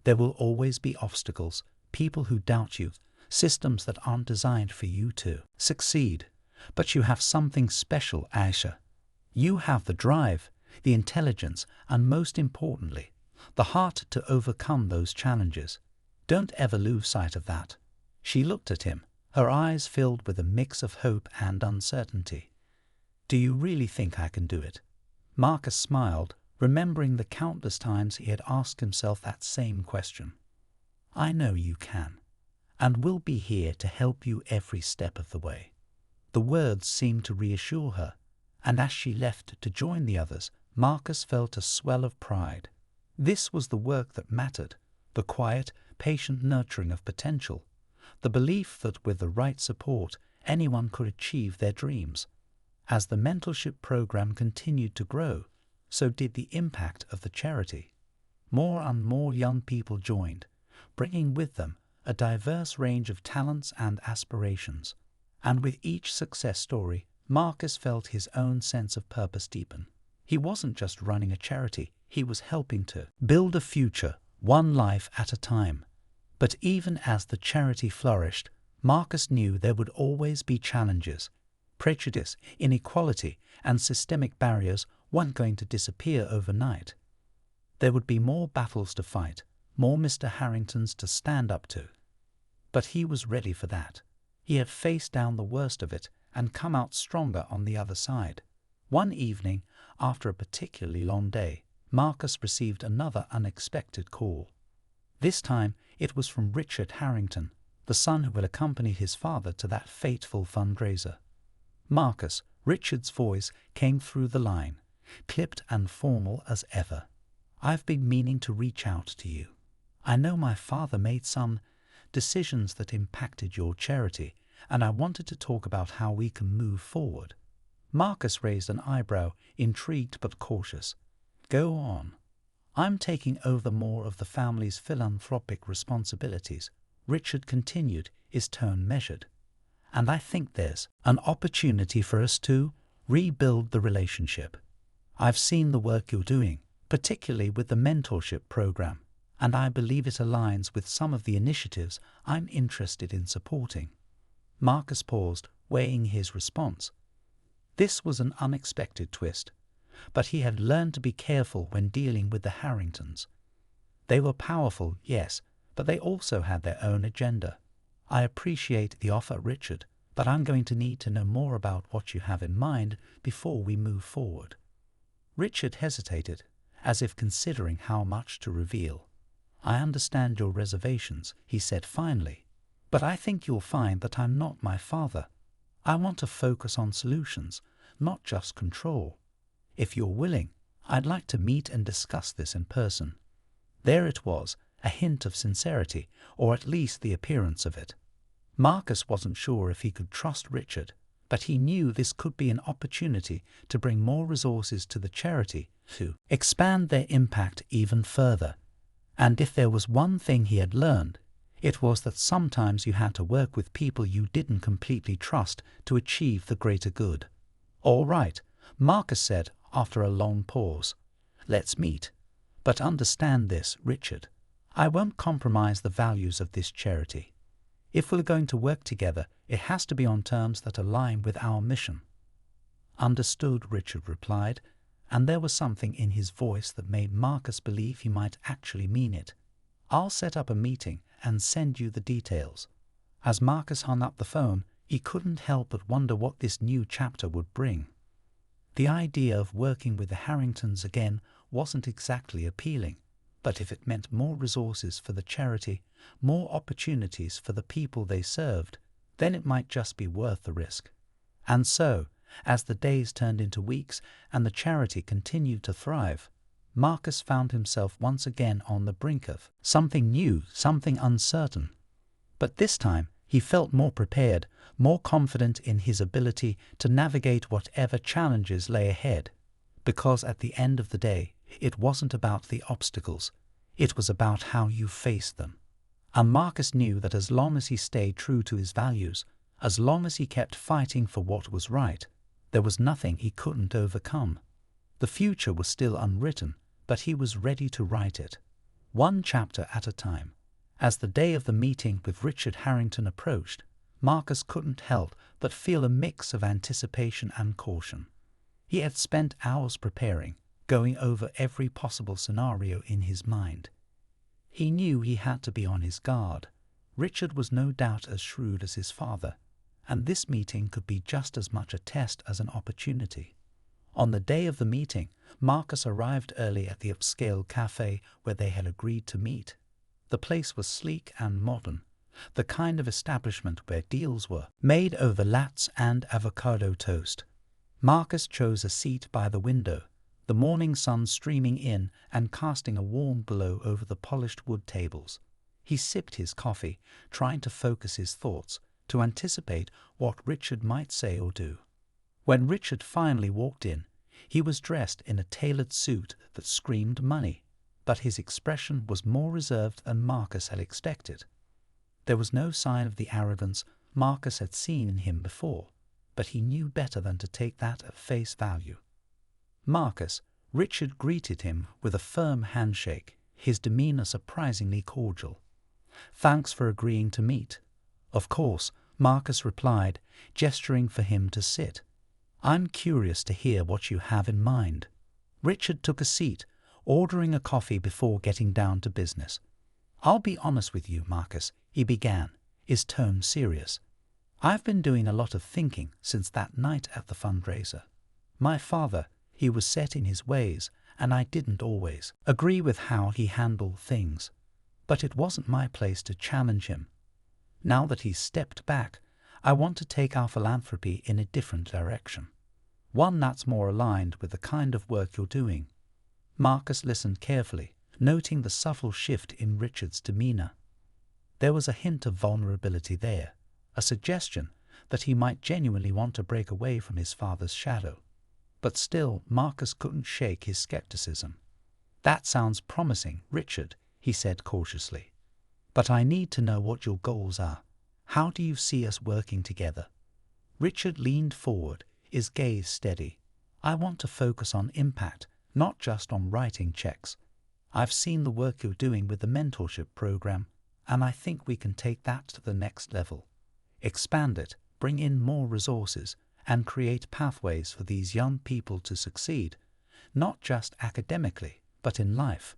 "There will always be obstacles, people who doubt you, systems that aren't designed for you to succeed. But you have something special, Aisha. You have the drive, the intelligence, and most importantly, the heart to overcome those challenges. Don't ever lose sight of that." She looked at him, her eyes filled with a mix of hope and uncertainty. "Do you really think I can do it?" Marcus smiled, remembering the countless times he had asked himself that same question. "I know you can, and we'll be here to help you every step of the way." The words seemed to reassure her, and as she left to join the others, Marcus felt a swell of pride. This was the work that mattered, the quiet, patient nurturing of potential, the belief that with the right support, anyone could achieve their dreams. As the mentorship program continued to grow, so did the impact of the charity. More and more young people joined, bringing with them a diverse range of talents and aspirations. And with each success story, Marcus felt his own sense of purpose deepen. He wasn't just running a charity, he was helping to build a future, one life at a time. But even as the charity flourished, Marcus knew there would always be challenges. Prejudice, inequality, and systemic barriers weren't going to disappear overnight. There would be more battles to fight, more Mr. Harringtons to stand up to. But he was ready for that. He had faced down the worst of it and come out stronger on the other side. One evening, after a particularly long day, Marcus received another unexpected call. This time it was from Richard Harrington, the son who had accompanied his father to that fateful fundraiser. "Marcus," Richard's voice came through the line, clipped and formal as ever. "I've been meaning to reach out to you. I know my father made some decisions that impacted your charity, and I wanted to talk about how we can move forward." Marcus raised an eyebrow, intrigued but cautious. "Go on." "I'm taking over more of the family's philanthropic responsibilities," Richard continued, his tone measured. "And I think there's an opportunity for us to rebuild the relationship. I've seen the work you're doing, particularly with the mentorship program, and I believe it aligns with some of the initiatives I'm interested in supporting." Marcus paused, weighing his response. This was an unexpected twist, but he had learned to be careful when dealing with the Harringtons. They were powerful, yes, but they also had their own agenda. "I appreciate the offer, Richard, but I'm going to need to know more about what you have in mind before we move forward." Richard hesitated, as if considering how much to reveal. "I understand your reservations," he said finally, "but I think you'll find that I'm not my father. I want to focus on solutions, not just control. If you're willing, I'd like to meet and discuss this in person." There it was, a hint of sincerity, or at least the appearance of it. Marcus wasn't sure if he could trust Richard, but he knew this could be an opportunity to bring more resources to the charity, to expand their impact even further. And if there was one thing he had learned, it was that sometimes you had to work with people you didn't completely trust to achieve the greater good. "All right," Marcus said after a long pause. "Let's meet. But understand this, Richard. I won't compromise the values of this charity. If we're going to work together, it has to be on terms that align with our mission." "Understood," Richard replied, and there was something in his voice that made Marcus believe he might actually mean it. "I'll set up a meeting and send you the details." As Marcus hung up the phone, he couldn't help but wonder what this new chapter would bring. The idea of working with the Harringtons again wasn't exactly appealing, but if it meant more resources for the charity, more opportunities for the people they served, then it might just be worth the risk. And so, as the days turned into weeks and the charity continued to thrive, Marcus found himself once again on the brink of something new, something uncertain. But this time, he felt more prepared, more confident in his ability to navigate whatever challenges lay ahead. Because at the end of the day, it wasn't about the obstacles, it was about how you faced them. And Marcus knew that as long as he stayed true to his values, as long as he kept fighting for what was right, there was nothing he couldn't overcome. The future was still unwritten, but he was ready to write it, one chapter at a time. As the day of the meeting with Richard Harrington approached, Marcus couldn't help but feel a mix of anticipation and caution. He had spent hours preparing, going over every possible scenario in his mind. He knew he had to be on his guard. Richard was no doubt as shrewd as his father, and this meeting could be just as much a test as an opportunity. On the day of the meeting, Marcus arrived early at the upscale cafe where they had agreed to meet. The place was sleek and modern, the kind of establishment where deals were made over lattes and avocado toast. Marcus chose a seat by the window, the morning sun streaming in and casting a warm glow over the polished wood tables. He sipped his coffee, trying to focus his thoughts, to anticipate what Richard might say or do. When Richard finally walked in, he was dressed in a tailored suit that screamed money, but his expression was more reserved than Marcus had expected. There was no sign of the arrogance Marcus had seen in him before, but he knew better than to take that at face value. "Marcus," Richard greeted him with a firm handshake, his demeanor surprisingly cordial. "Thanks for agreeing to meet." "Of course," Marcus replied, gesturing for him to sit. "I'm curious to hear what you have in mind." Richard took a seat, ordering a coffee before getting down to business. "I'll be honest with you, Marcus," he began, his tone serious. "I've been doing a lot of thinking since that night at the fundraiser. My father, he was set in his ways, and I didn't always agree with how he handled things. But it wasn't my place to challenge him. Now that he's stepped back, I want to take our philanthropy in a different direction, one that's more aligned with the kind of work you're doing." Marcus listened carefully, noting the subtle shift in Richard's demeanor. There was a hint of vulnerability there, a suggestion that he might genuinely want to break away from his father's shadow. But still, Marcus couldn't shake his skepticism. "That sounds promising, Richard," he said cautiously. "But I need to know what your goals are. How do you see us working together?" Richard leaned forward, his gaze steady. "I want to focus on impact, not just on writing checks. I've seen the work you're doing with the mentorship program, and I think we can take that to the next level. Expand it, bring in more resources, and create pathways for these young people to succeed, not just academically, but in life."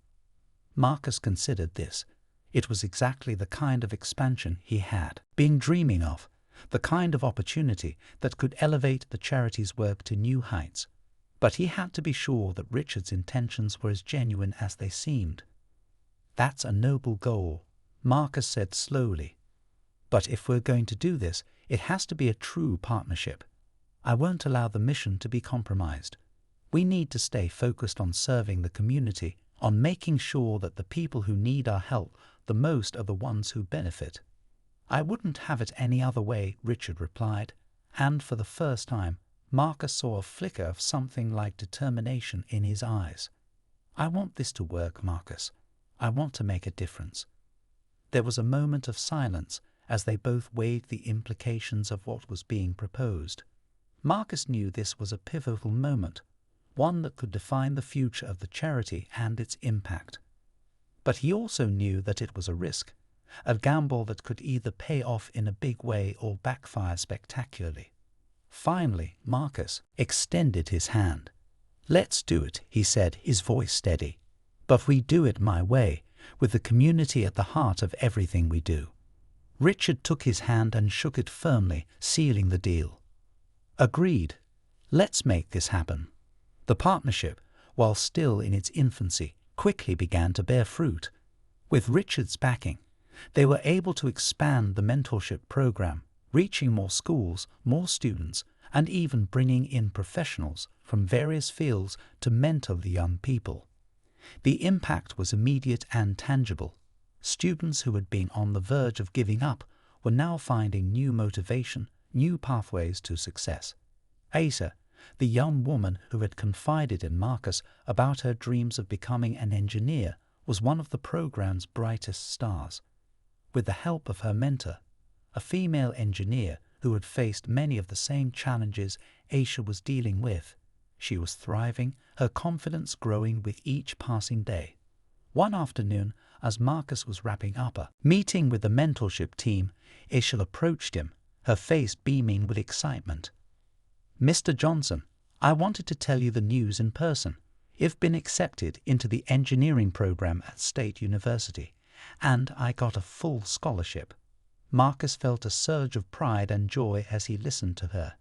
Marcus considered this. It was exactly the kind of expansion he had been dreaming of, the kind of opportunity that could elevate the charity's work to new heights. But he had to be sure that Richard's intentions were as genuine as they seemed. "That's a noble goal," Marcus said slowly. "But if we're going to do this, it has to be a true partnership. I won't allow the mission to be compromised. We need to stay focused on serving the community, on making sure that the people who need our help the most are the ones who benefit." "I wouldn't have it any other way," Richard replied, and for the first time Marcus saw a flicker of something like determination in his eyes. "I want this to work, Marcus. I want to make a difference." There was a moment of silence as they both weighed the implications of what was being proposed. Marcus knew this was a pivotal moment, one that could define the future of the charity and its impact. But he also knew that it was a risk, a gamble that could either pay off in a big way or backfire spectacularly. Finally, Marcus extended his hand. "Let's do it," he said, his voice steady. "But we do it my way, with the community at the heart of everything we do." Richard took his hand and shook it firmly, sealing the deal. "Agreed. Let's make this happen." The partnership, while still in its infancy, quickly began to bear fruit. With Richard's backing, they were able to expand the mentorship program, reaching more schools, more students, and even bringing in professionals from various fields to mentor the young people. The impact was immediate and tangible. Students who had been on the verge of giving up were now finding new motivation, new pathways to success. Asa, the young woman who had confided in Marcus about her dreams of becoming an engineer, was one of the program's brightest stars. With the help of her mentor, a female engineer who had faced many of the same challenges Aisha was dealing with, she was thriving, her confidence growing with each passing day. One afternoon, as Marcus was wrapping up a meeting with the mentorship team, Aisha approached him, her face beaming with excitement. "Mr. Johnson, I wanted to tell you the news in person. You've been accepted into the engineering program at State University, and I got a full scholarship." Marcus felt a surge of pride and joy as he listened to her.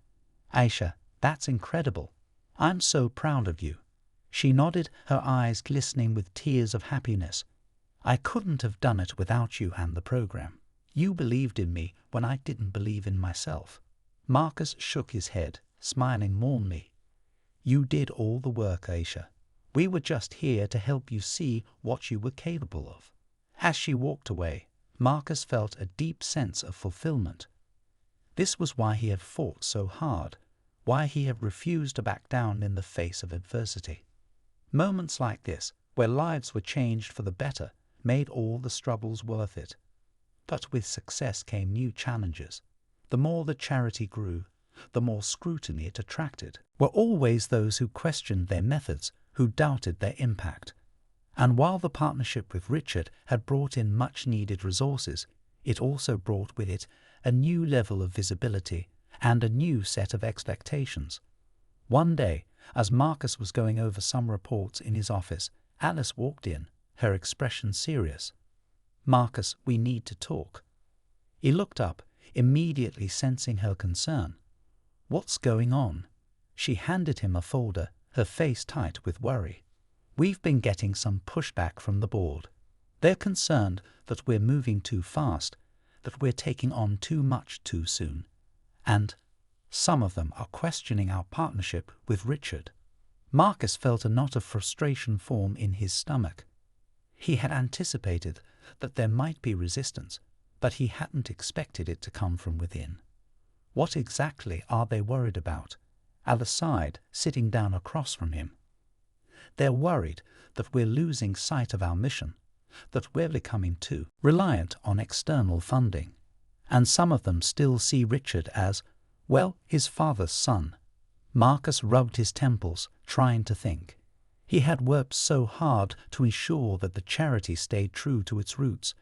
"Aisha, that's incredible. I'm so proud of you." She nodded, her eyes glistening with tears of happiness. "I couldn't have done it without you and the program. You believed in me when I didn't believe in myself." Marcus shook his head, smiling warmly. "You did all the work, Aisha. We were just here to help you see what you were capable of." As she walked away, Marcus felt a deep sense of fulfillment. This was why he had fought so hard, why he had refused to back down in the face of adversity. Moments like this, where lives were changed for the better, made all the struggles worth it. But with success came new challenges. The more the charity grew, the more scrutiny it attracted. Were always those who questioned their methods, who doubted their impact. And while the partnership with Richard had brought in much-needed resources, it also brought with it a new level of visibility and a new set of expectations. One day, as Marcus was going over some reports in his office, Alice walked in, her expression serious. "Marcus, we need to talk." He looked up, immediately sensing her concern. "What's going on?" She handed him a folder, her face tight with worry. "We've been getting some pushback from the board. They're concerned that we're moving too fast, that we're taking on too much too soon. And some of them are questioning our partnership with Richard." Marcus felt a knot of frustration form in his stomach. He had anticipated that there might be resistance, but he hadn't expected it to come from within. "What exactly are they worried about?" Alice sighed, sitting down across from him. "They're worried that we're losing sight of our mission, that we're becoming too reliant on external funding. And some of them still see Richard as, well, his father's son." Marcus rubbed his temples, trying to think. He had worked so hard to ensure that the charity stayed true to its roots,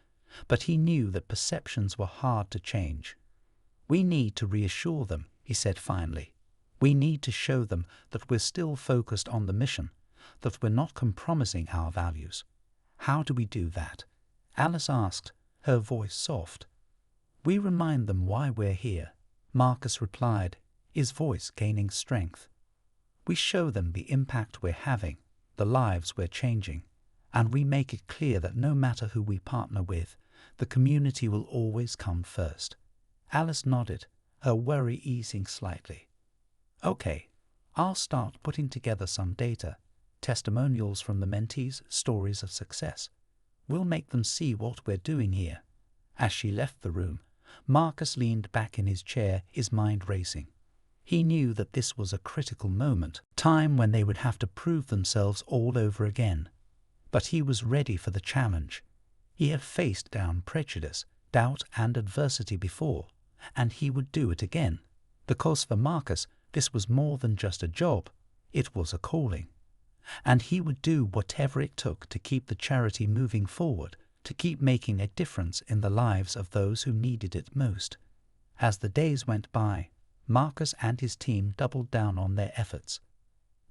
but he knew that perceptions were hard to change. "We need to reassure them," he said finally. "We need to show them that we're still focused on the mission, that we're not compromising our values." "How do we do that?" Alice asked, her voice soft. "We remind them why we're here, Marcus replied, his voice gaining strength. We show them the impact we're having, the lives we're changing, and we make it clear that no matter who we partner with, the community will always come first. Alice nodded, her worry easing slightly. Okay, I'll start putting together some data, testimonials from the mentees, stories of success. We'll make them see what we're doing here. As she left the room, Marcus leaned back in his chair, his mind racing. He knew that this was a critical moment, time when they would have to prove themselves all over again. But he was ready for the challenge. He had faced down prejudice, doubt and adversity before, and he would do it again. Because for Marcus, this was more than just a job, it was a calling. And he would do whatever it took to keep the charity moving forward, to keep making a difference in the lives of those who needed it most. As the days went by, Marcus and his team doubled down on their efforts.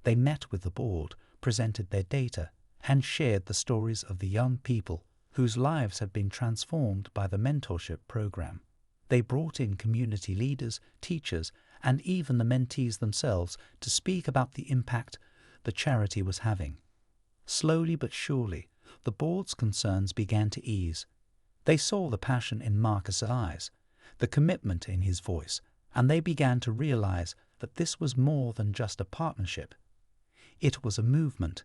They met with the board, presented their data, and shared the stories of the young people whose lives had been transformed by the mentorship program. They brought in community leaders, teachers, and even the mentees themselves to speak about the impact the charity was having. Slowly but surely, the board's concerns began to ease. They saw the passion in Marcus' eyes, the commitment in his voice, and they began to realize that this was more than just a partnership. It was a movement.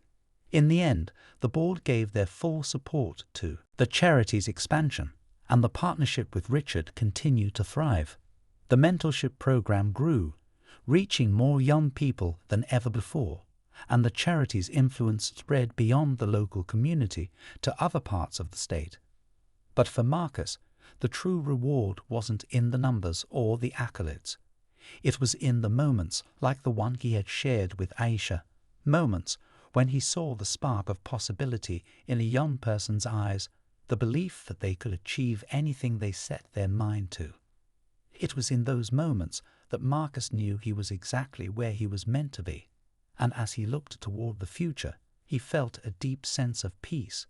In the end, the board gave their full support to the charity's expansion, and the partnership with Richard continued to thrive. The mentorship program grew, reaching more young people than ever before, and the charity's influence spread beyond the local community to other parts of the state. But for Marcus, the true reward wasn't in the numbers or the accolades. It was in the moments like the one he had shared with Aisha, moments when he saw the spark of possibility in a young person's eyes, the belief that they could achieve anything they set their mind to. It was in those moments that Marcus knew he was exactly where he was meant to be, and as he looked toward the future, he felt a deep sense of peace.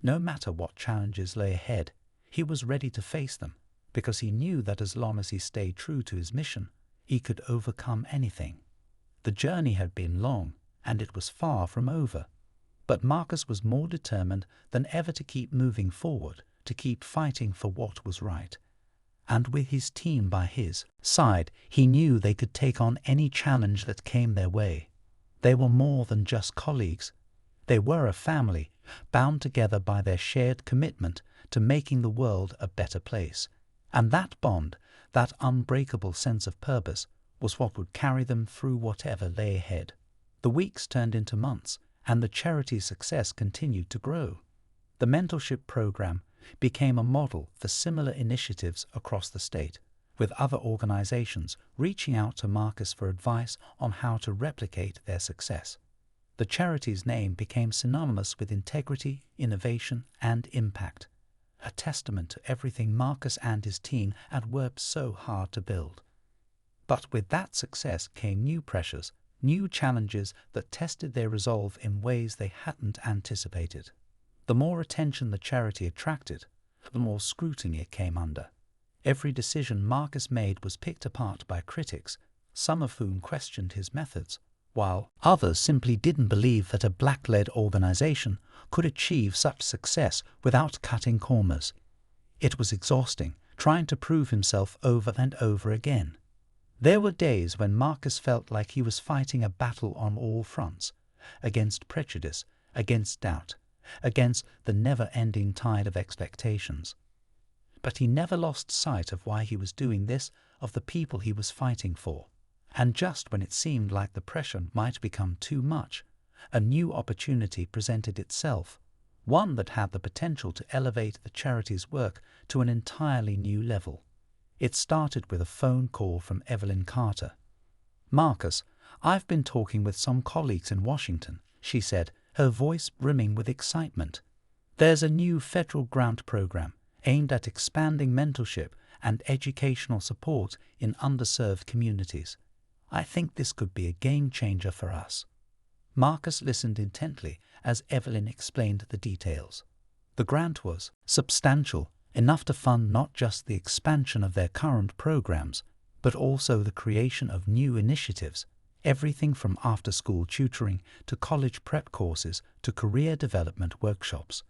No matter what challenges lay ahead, he was ready to face them, because he knew that as long as he stayed true to his mission, he could overcome anything. The journey had been long, and it was far from over. But Marcus was more determined than ever to keep moving forward, to keep fighting for what was right. And with his team by his side, he knew they could take on any challenge that came their way. They were more than just colleagues. They were a family, bound together by their shared commitment to making the world a better place. And that bond, that unbreakable sense of purpose, was what would carry them through whatever lay ahead. The weeks turned into months, and the charity's success continued to grow. The mentorship program became a model for similar initiatives across the state, with other organizations reaching out to Marcus for advice on how to replicate their success. The charity's name became synonymous with integrity, innovation, and impact, a testament to everything Marcus and his team had worked so hard to build. But with that success came new pressures, new challenges that tested their resolve in ways they hadn't anticipated. The more attention the charity attracted, the more scrutiny it came under. Every decision Marcus made was picked apart by critics, some of whom questioned his methods, while others simply didn't believe that a black-led organization could achieve such success without cutting corners. It was exhausting, trying to prove himself over and over again. There were days when Marcus felt like he was fighting a battle on all fronts, against prejudice, against doubt, against the never-ending tide of expectations. But he never lost sight of why he was doing this, of the people he was fighting for. And just when it seemed like the pressure might become too much, a new opportunity presented itself, one that had the potential to elevate the charity's work to an entirely new level. It started with a phone call from Evelyn Carter. "Marcus, I've been talking with some colleagues in Washington," she said, her voice brimming with excitement. "There's a new federal grant program aimed at expanding mentorship and educational support in underserved communities. I think this could be a game changer for us." Marcus listened intently as Evelyn explained the details. The grant was substantial, enough to fund not just the expansion of their current programs, but also the creation of new initiatives, everything from after-school tutoring to college prep courses to career development workshops.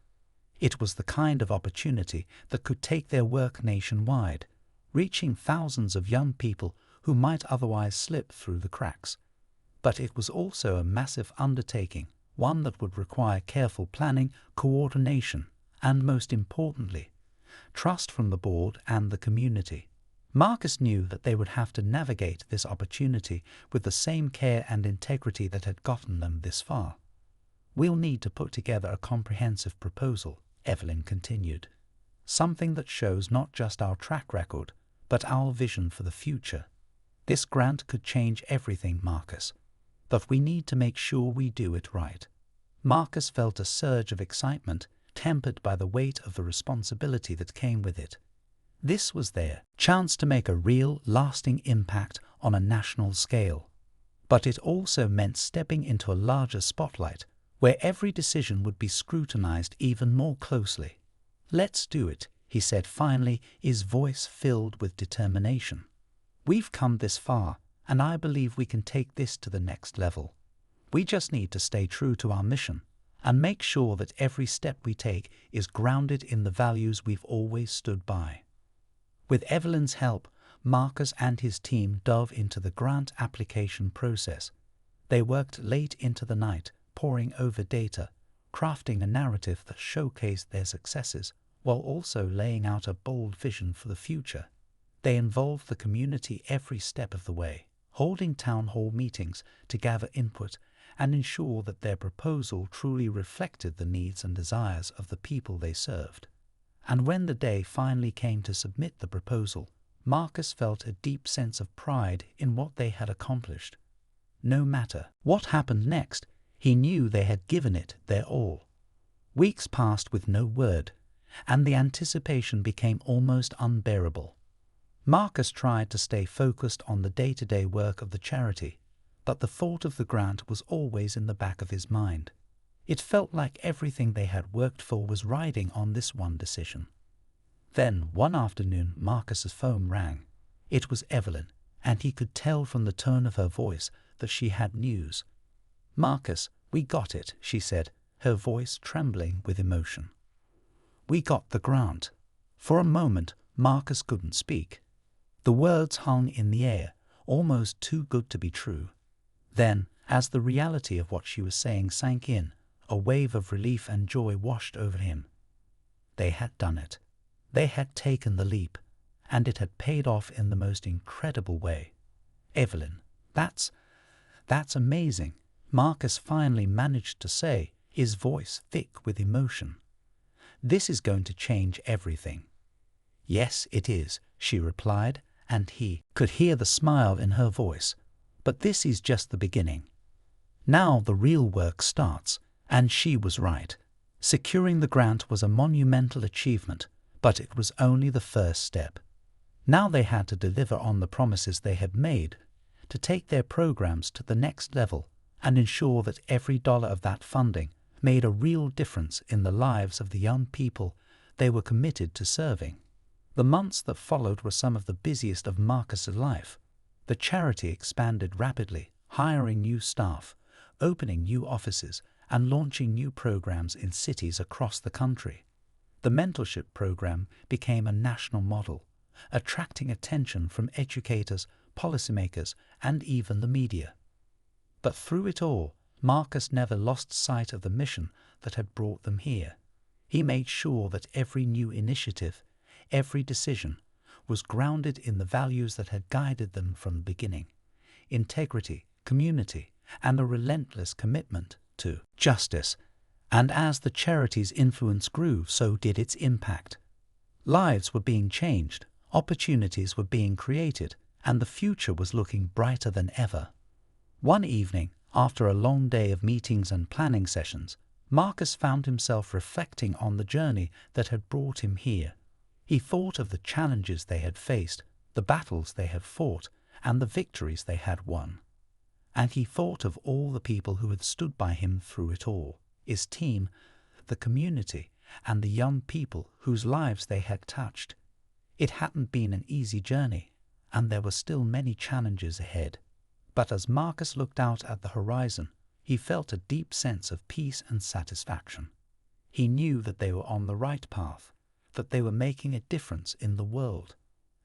It was the kind of opportunity that could take their work nationwide, reaching thousands of young people who might otherwise slip through the cracks. But it was also a massive undertaking, one that would require careful planning, coordination, and most importantly, trust from the board and the community. Marcus knew that they would have to navigate this opportunity with the same care and integrity that had gotten them this far. "We'll need to put together a comprehensive proposal," Evelyn continued. "Something that shows not just our track record, but our vision for the future. This grant could change everything, Marcus, but we need to make sure we do it right." Marcus felt a surge of excitement, tempered by the weight of the responsibility that came with it. This was their chance to make a real, lasting impact on a national scale. But it also meant stepping into a larger spotlight, where every decision would be scrutinized even more closely. "Let's do it," he said finally, his voice filled with determination. "We've come this far, and I believe we can take this to the next level. We just need to stay true to our mission and make sure that every step we take is grounded in the values we've always stood by." With Evelyn's help, Marcus and his team dove into the grant application process. They worked late into the night, poring over data, crafting a narrative that showcased their successes, while also laying out a bold vision for the future. They involved the community every step of the way, holding town hall meetings to gather input and ensure that their proposal truly reflected the needs and desires of the people they served. And when the day finally came to submit the proposal, Marcus felt a deep sense of pride in what they had accomplished. No matter what happened next, he knew they had given it their all. Weeks passed with no word, and the anticipation became almost unbearable. Marcus tried to stay focused on the day-to-day work of the charity, but the thought of the grant was always in the back of his mind. It felt like everything they had worked for was riding on this one decision. Then, one afternoon, Marcus's phone rang. It was Evelyn, and he could tell from the tone of her voice that she had news. "Marcus, we got it," she said, her voice trembling with emotion. "We got the grant." For a moment, Marcus couldn't speak. The words hung in the air, almost too good to be true. Then, as the reality of what she was saying sank in, a wave of relief and joy washed over him. They had done it. They had taken the leap, and it had paid off in the most incredible way. "Evelyn, that's amazing," Marcus finally managed to say, his voice thick with emotion. "This is going to change everything." "Yes, it is," she replied, and he could hear the smile in her voice. "But this is just the beginning. Now the real work starts." And she was right. Securing the grant was a monumental achievement, but it was only the first step. Now they had to deliver on the promises they had made, to take their programs to the next level and ensure that every dollar of that funding made a real difference in the lives of the young people they were committed to serving. The months that followed were some of the busiest of Marcus's life. The charity expanded rapidly, hiring new staff, opening new offices, and launching new programs in cities across the country. The mentorship program became a national model, attracting attention from educators, policymakers, and even the media. But through it all, Marcus never lost sight of the mission that had brought them here. He made sure that every new initiative, every decision, was grounded in the values that had guided them from the beginning: integrity, community, and a relentless commitment to justice. And as the charity's influence grew, so did its impact. Lives were being changed, opportunities were being created, and the future was looking brighter than ever. One evening, after a long day of meetings and planning sessions, Marcus found himself reflecting on the journey that had brought him here. He thought of the challenges they had faced, the battles they had fought, and the victories they had won. And he thought of all the people who had stood by him through it all, his team, the community, and the young people whose lives they had touched. It hadn't been an easy journey, and there were still many challenges ahead. But as Marcus looked out at the horizon, he felt a deep sense of peace and satisfaction. He knew that they were on the right path, that they were making a difference in the world,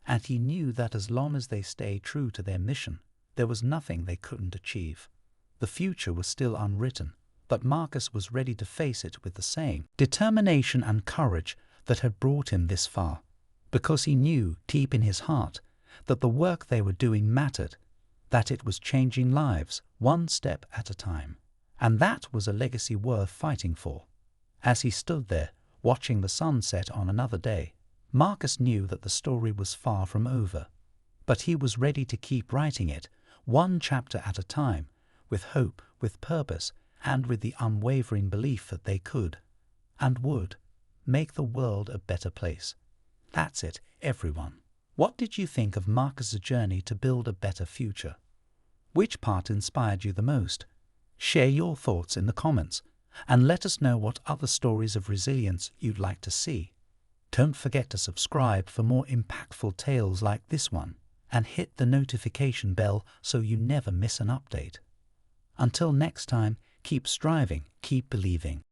and he knew that as long as they stayed true to their mission, there was nothing they couldn't achieve. The future was still unwritten, but Marcus was ready to face it with the same determination and courage that had brought him this far, because he knew deep in his heart that the work they were doing mattered, that it was changing lives one step at a time, and that was a legacy worth fighting for. As he stood there, watching the sun set on another day, Marcus knew that the story was far from over, but he was ready to keep writing it, one chapter at a time, with hope, with purpose, and with the unwavering belief that they could, and would, make the world a better place. That's it, everyone. What did you think of Marcus's journey to build a better future? Which part inspired you the most? Share your thoughts in the comments, and let us know what other stories of resilience you'd like to see. Don't forget to subscribe for more impactful tales like this one, and hit the notification bell so you never miss an update. Until next time, keep striving, keep believing.